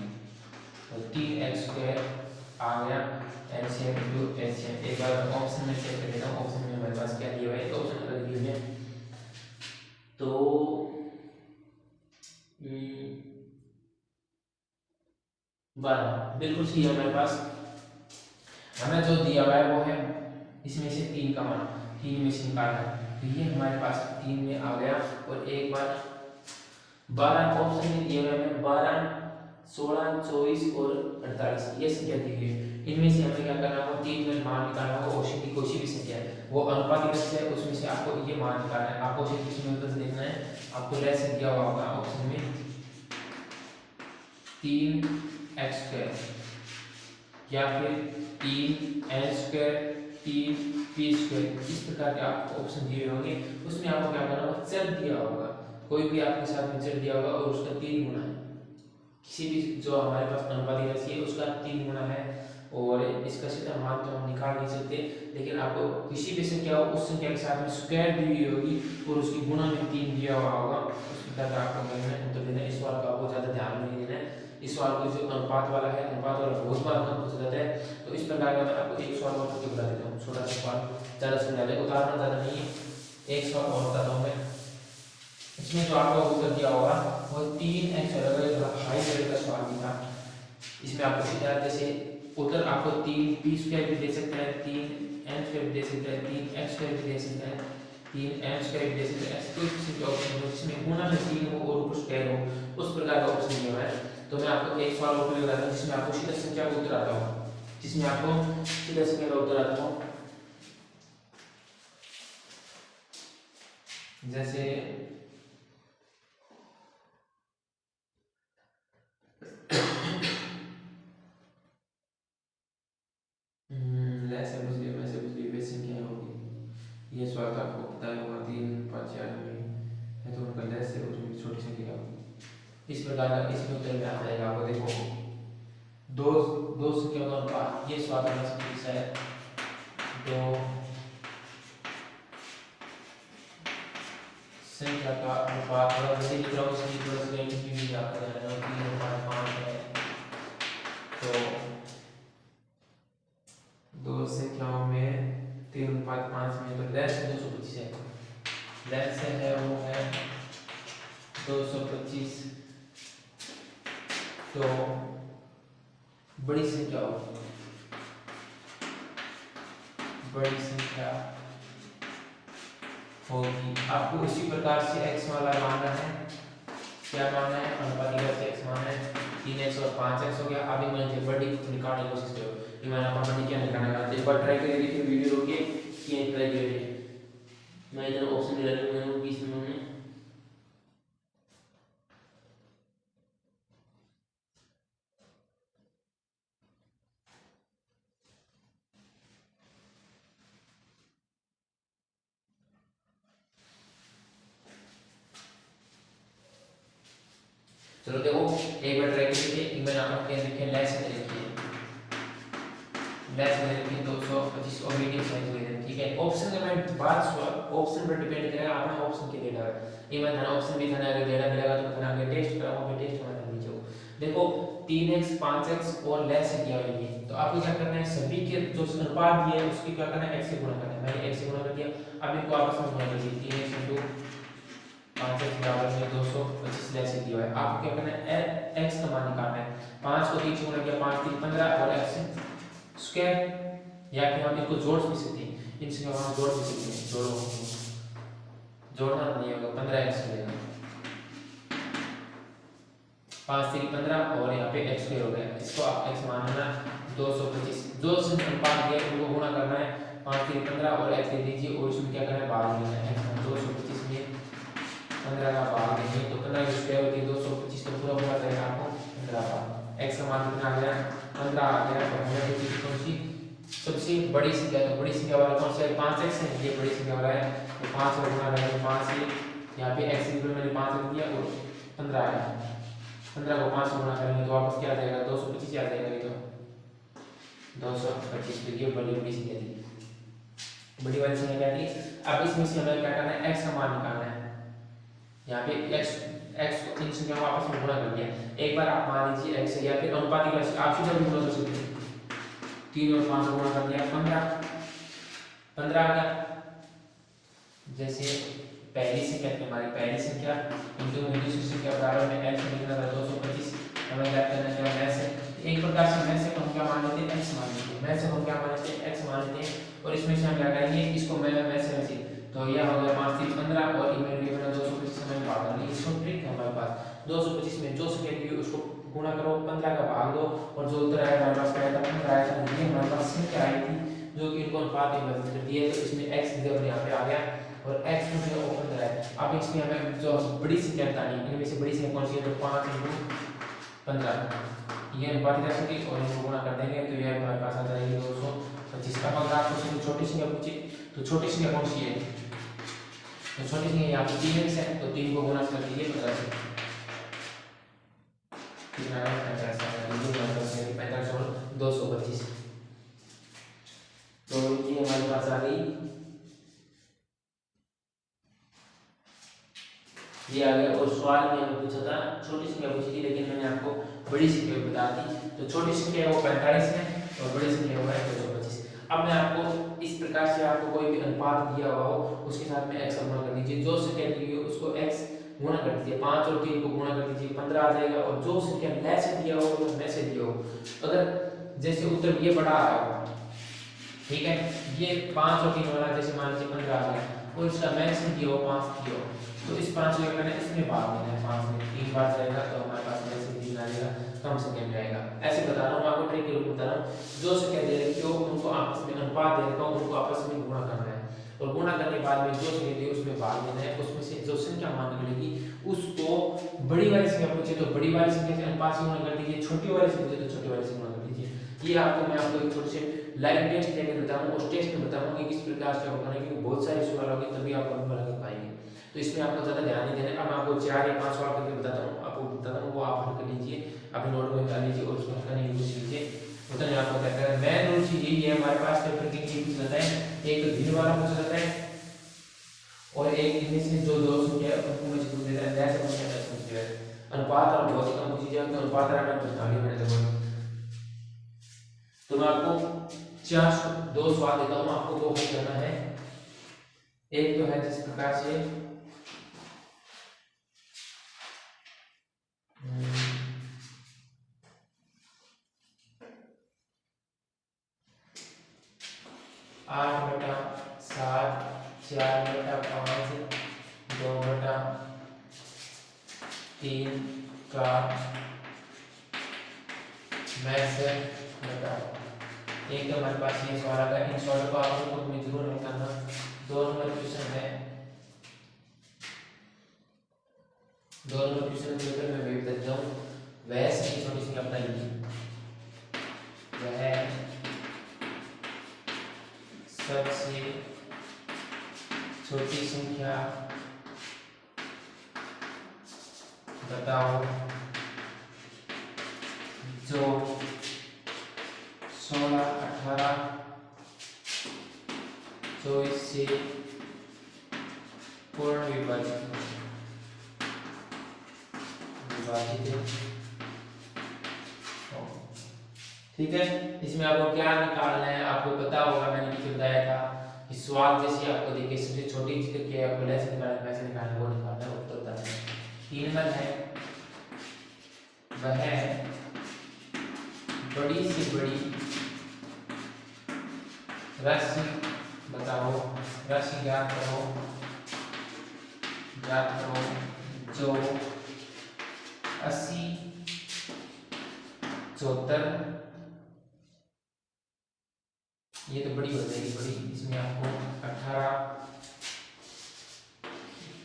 तो 3x स्क्वायर आ गया एलसीएम इनटू एलसीएम। एक बार ऑप्शन में चेक कर लेता हूं, ऑप्शन में हमारे पास क्या दिया हुआ है, तो ऑप्शन कर दिया है। तो 12 बिल्कुल सही है हमारे पास। हमें जो दिया हुआ है वो है इसमें से 3 का मान, 3 में से निकालना है, तो ये हमारे पास 3 में आ गया। और एक बार 12 ऑप्शन में दिया हुआ है, 12 16 24 और 48 ये संख्या दी हुई है। इनमें से हमें क्या करना है, 3 में मान निकालना होगा। औसत की कोई भी संख्या है वो अनुपातिक है, उसमें से आपको ये मान निकालना है। आपको औसत किसमें उत्तर देखना है, आपको लेस दिया हुआ होगा ऑप्शन में 3x स्क्वायर या फिर 3n स्क्वायर 3p स्क्वायर, इस प्रकार के आपको ऑप्शन दिए होंगे। उसमें आपको क्या करना होगा, चर दिया होगा, कोई भी आपके साथ में चर दिया होगा और उसका 3 गुना है। किसी भी जो हमारे पास अनुपातिक राशि है उसका 3 गुना है, और इसका सीधा मान तो हम निकाल नहीं सकते, लेकिन आपको किसी भी संख्या हो उस संख्या के साथ में स्क्वायर दी हुई होगी और उसकी गुणा में 3 दिया हुआ होगा, उस प्रकार का आपको उत्तर देना है। इस सवाल का आपको ज़्यादा ध्यान नहीं देना है। इस सवाल को जो अनुपात वाला है, अनुपात वाला बहुत बार कम पूछा जाता है, तो इस प्रकार का मैं आपको एक सवाल और करके बता देता हूँ, छोटा सा सवाल, ज़्यादा समझा देगा, उदाहरण ज़्यादा नहीं है। एक सवाल और बताता हूँ मैं, इसमें जो आपका उत्तर दिया होगा वो 3x हाई लेवल का सवाल भी था। इसमें आपको सीधा जैसे उत्तर आपको 3p स्क्वायर भी दे सकता है, 3n स्क्वायर भी दे सकता है, 3x स्क्वायर भी दे सकता है, 3m स्क्वायर भी दे सकता है। ऐसे कोई किसी भी ऑप्शन हो जिसमें गुणा में 3 हो और ऊपर स्क्वायर हो, उस प्रकार का ऑप्शन दिया हुआ है। तो मैं आपको एक सवाल और बताता हूँ जिसमें आपको सीधा संख्या का उत्तर आता हो, जिसमें आपको सीधा संख्या का उत्तर आता हो। जैसे ये सवाल आपको पता होगा 3 5 4 में है, तो उनका लेस है उसमें छोटी संख्या इस प्रकार का इसमें उत्तर में आ जाएगा। आपको देखो दो दो संख्या का अनुपात, ये सवाल बना सकते हैं दो संख्या का अनुपात, थोड़ा जल्दी लिख रहा हूँ इसलिए थोड़ा सा रेंज भी आता है, 3/5 है। तो दो संख्याओं में 3/5 में तो लेस 225 है, लेस है वो है 225। तो बड़ी संख्या होगी, बड़ी संख्या होगी। आपको इसी प्रकार से x वाला मानना है, क्या मानना है, अनुपातिक से x मानना है। 3x और 5x हो गया। अभी मैंने बड़ी निकालने की कोशिश करो, ये मैंने अपना बड़ी क्या निकालने का, एक बार ट्राई करिए, देखिए वीडियो रोकिए, ये ट्राई करिए। मैं इधर ऑप्शन दे रहा हूं बीच में। चलो देखो एक बार ट्राई करिए, एक बार आप क्या लिखें, लेस में लिखिए, लेस में लिखिए 225 और मीडियम साइज में दें, ठीक है। ऑप्शन का मैं बात ऑप्शन पर डिपेंड करेगा, आपने ऑप्शन के देना है, ये मैं धन ऑप्शन भी धन अगर देना मिलेगा तो धन आगे टेस्ट कराऊंगा, मैं टेस्ट में नीचे देखो 3x 5x और लेस किया हुआ है, तो आपको क्या करना है, सभी के जो अनुपात दिए है उसकी क्या करना है, x से गुणा करना है। मैंने x से गुणा कर दिया, अब इनको आपस में गुणा कर दीजिए, 3x 5x बराबर में 225 लेस दिया हुआ है। आपको क्या करना है, x का मान निकालना है। 5 को 3 से गुणा किया, 5 3 15 और x स्क्वायर, या फिर हम इनको जोड़ भी सकते हैं, इनसे हम जोड़ भी सकते हैं, जोड़ना नहीं होगा, 15x मिलेगा, 5 3 15 और यहाँ पे x स्क्वायर हो गया, इसको आप x मान लेना 225, जो अनुपात दिया है उनको गुणा करना है, 5 3 15 और x दे दीजिए, और इसमें क्या करना है, भाग देना है, x 225 में 15 का भाग देंगे तो 15 की स्क्वायर होती है 225, तो पूरा पूरा करेगा आपको 15 का, x का मान कितना आ गया, 15 आ गया। और हमें देखिए कौन सी सबसे बड़ी संख्या, तो बड़ी संख्या वाला कौन सा है, 5x है, ये बड़ी संख्या वाला है, तो 5 का गुणा करेंगे 5 से, यहाँ पे x इक्वल मैंने 5 रख दिया और 15 आया, 15 को 5 से गुणा करेंगे तो वापस क्या आ जाएगा, 225 आ जाएगा, ये तो 225, तो ये बड़ी बड़ी संख्या थी, बड़ी वाली संख्या क्या थी। अब इसमें से हमें क्या करना है, x का मान निकालना है, यहाँ पे x को इन संख्याओं को आपस में गुणा कर दिया, एक बार आप मान लीजिए x या फिर अनुपातिक राशि आप सीधा भी गुणा कर सकते हैं, 3 और 5 को गुणा कर दिया 15 आ गया। जैसे पहली संख्या थी हमारी, पहली संख्या इंटू दूसरी संख्या बराबर में x लिखना था 225, हमें क्या करना है, मैथ से एक प्रकार से मैथ से हम क्या मान लेते हैं, x मान लेते हैं, मैथ से हम क्या मान लेते हैं, x मान लेते हैं, और इसमें से हम क्या करेंगे, इसको मैं मैथ से तो यह हो गया 5 3 15 और इमेज में 225 समय भाग देंगे, इसको ट्रिक है हमारे पास, 225 में जो संख्या दी उसको गुणा करो, 15 का भाग दो, और जो उत्तर आया हमारे पास क्या था, 15 आया था, ये हमारे पास संख्या आई थी जो कि इनको अनुपात में बदल कर दिए, तो इसमें x जब यहाँ पे आ गया और x को जो ओपन करा है। अब इसमें हमें जो बड़ी संख्या बतानी है, इनमें से बड़ी संख्या कौन सी है, तो 5 × 15 ये अनुपातिक राशि थी, और इनको गुणा कर देंगे तो यह हमारे पास आ जाएगी 225। अब अगर आपको छोटी संख्या पूछे तो छोटी संख्या कौन सी है, तो छोटी संख्या यहाँ पे 3x है, तो 3 को गुणा कर दीजिए 50 से, कितना है 50 है, 45 और 225, तो ये हमारे पास आ गई, ये आ गया। और सवाल में हमें पूछा था छोटी संख्या पूछी थी, लेकिन मैंने आपको बड़ी संख्या बता दी, तो छोटी संख्या वो 45 है और बड़ी संख्या वो है 225। अब मैं आपको इस प्रकार से आपको कोई भी अनुपात दिया हुआ हो उसके साथ में x का गुणा कर दीजिए, जो संख्या दी हुई है उसको x गुणा कर दीजिए, 5 और 3 को गुणा कर दीजिए 15 आ जाएगा, और जो संख्या ले से दिया हो वो में से दिया हो, अगर जैसे उत्तर ये बड़ा आ रहा हो, ठीक है, ये 5 और 3 वाला जैसे मान लीजिए 15 आ गया और इसका मैच से दिया हो 5 दिया हो, तो इस 5 को करना है, इसमें भाग देना है, 5 में 3 बार जाएगा तो हमारे पास में से 3 आ जाएगा, कम से कम जाएगा। ऐसे बता रहा हूँ, आपको ट्रिक के रूप में बता रहा हूँ, जो संख्या दे रखी हो उनको आपस में अनुपात दे रखा हो उनको आपस में गुणा करना है, और गुणा करने के बाद में जो संख्या दी उसमें भाग देना है, उसमें से जो संख्या मान निकलेगी उसको बड़ी वाली संख्या पूछे तो बड़ी वाली संख्या से अनुपात से गुणा कर दीजिए, छोटी वाली से पूछे तो छोटी वाली से गुणा कर दीजिए। ये आपको मैं आपको एक छोटे से लाइव टेस्ट लेकर बताऊंगा, उस टेस्ट में बताऊंगा कि किस प्रकार से होगा, क्योंकि बहुत सारे सवाल होंगे तभी आप नंबर कर पाएंगे, तो इसमें आपको ज़्यादा ध्यान नहीं देना। अब आपको 4 या 5 सवाल करके बताता हूँ, आपको बताता हूँ, वो आप हल कर लीजिए, अपने नोट में डाल लीजिए और उसको हल करने की कोशिश कीजिए, उतना ही आपको क्या करना है। मेन रूल चीज़ यही है हमारे पास पेपर के लिए पूछा जाता है, एक तो भिन्न वाला पूछा जाता है और एक इनमें से जो दो संख्या उनको में से पूछ देता है, जैसे संख्या पूछ देता है, अनुपात और बहुत कम पूछी जाए तो अनुपात और मैं कुछ आगे मैंने देखो, तो मैं आपको 2 सवाल देता हूँ, आपको वो हल करना है। एक तो है जिस प्रकार से 8/7 4/5 का मैसेज बताओ। एक तो हमारे पास ये सवाल आ गया, इन सवालों को आपको खुद में जरूर बताना। 2 नंबर क्वेश्चन है, 2 नंबर क्वेश्चन के उत्तर मैं भी बता देता हूँ। वह सही छोटी सी बताइए, वह सबसे छोटी संख्या बताओ जो 16, 18, 24 से पूर्ण विभाजित है। ठीक है, इसमें आपको क्या निकालना है आपको पता होगा, मैंने पीछे बताया था कि सवाल जैसे आपको देखिए सबसे छोटी चीज क्या है, आपको लेस निकालना, वैसे निकालना, वो निकालना है, उत्तर बताना है। 3 नंबर है, वह बड़ी से बड़ी राशि बताओ, राशि ज्ञात करो जो 80, 74, ये तो बड़ी हो जाएगी बड़ी, इसमें आपको 18,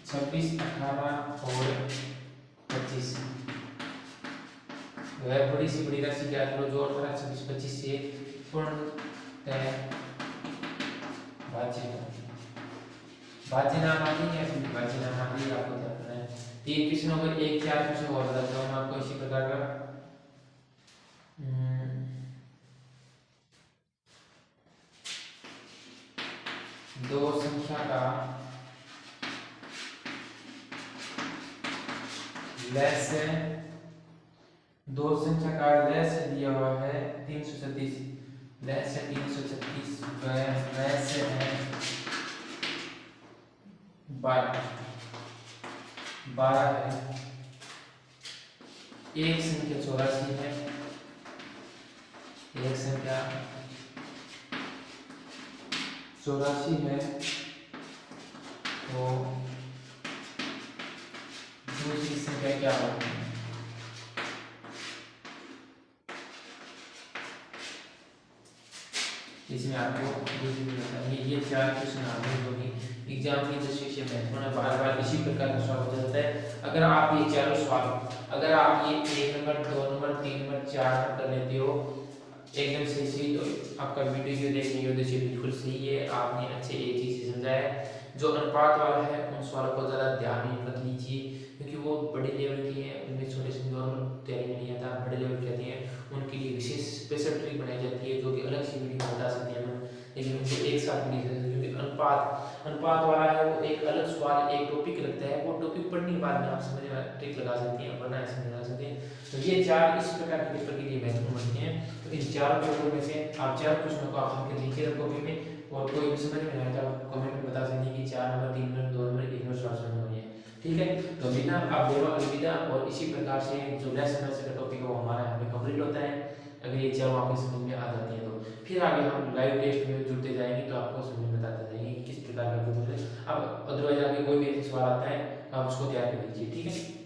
26, 18 और 25, वह बड़ी से बड़ी राशि ज्ञात करो जो 18, 26, 25 से पूर्णतः भाज्य नाम आती है, फिर भाज्य नाम आती है, आपको क्या करना है। 3 क्वेश्चन हो गए, 1 4 क्वेश्चन और बताता हूँ मैं आपको इसी प्रकार का। दो संख्या का लेस है, दो संख्या का लेस दिया हुआ है 336, लेस है 336, लेस है 12 है। एक संख्या 84 है, एक संख्या 84 है, तो दूसरी संख्या क्या होगी? इसमें आपको ये 4 क्वेश्चन आते हैं जो कि एग्जाम की दृष्टि से महत्वपूर्ण है, बार बार इसी प्रकार का सवाल हो जाता है। अगर आप ये चारों सवाल अगर आप ये 1 नंबर 2 नंबर 3 नंबर 4 नंबर कर लेते हो एकदम सही, तो आपका वीडियो देखने की उद्देश्य बिल्कुल सही है, आपने अच्छे एक चीज से समझा है। जो अनुपात वाला है उन सवालों को ज़्यादा ध्यान में रख लीजिए, क्योंकि वो बड़े लेवल की है, उनमें छोटे से नॉर्मल तैयारी में नहीं आता, बड़े लेवल की आती है, उनके लिए विशेष स्पेशल ट्रिक बनाई जाती है जो कि अलग से वीडियो बता सकते हैं हम, लेकिन उनको एक साथ नहीं सकते, क्योंकि अनुपात वाला है वो एक अलग सवाल एक टॉपिक लगता है, वो टॉपिक पढ़ने के बाद में आप समझ में ट्रिक लगा सकते हैं, वरना ऐसे नहीं लगा सकते। तो ये 4 इस प्रकार के पेपर के लिए महत्वपूर्ण बनते हैं। तो इन 4 पेपरों में से आप 4 क्वेश्चनों को आप लिख लीजिए कॉपी में, और कोई भी समझ में नहीं आया तो आप कमेंट में बता सकते हैं कि 4 नंबर 3 नंबर 2 नंबर 1 नंबर सवाल समझ में नहीं है। ठीक है, तो बिना आप दोनों अलविदा, और इसी प्रकार से जो लेसन का टॉपिक है वो हमारा यहाँ पे कंप्लीट होता है। अगर ये चारों आपको समझ में आ जाती है तो फिर आगे हम लाइव टेस्ट में जुड़ते जाएंगे, तो आपको समझ में बताते जाएंगे किस प्रकार का। अब अदरवाइज आगे कोई भी सवाल आता है आप उसको तैयार कर लीजिए। ठीक है।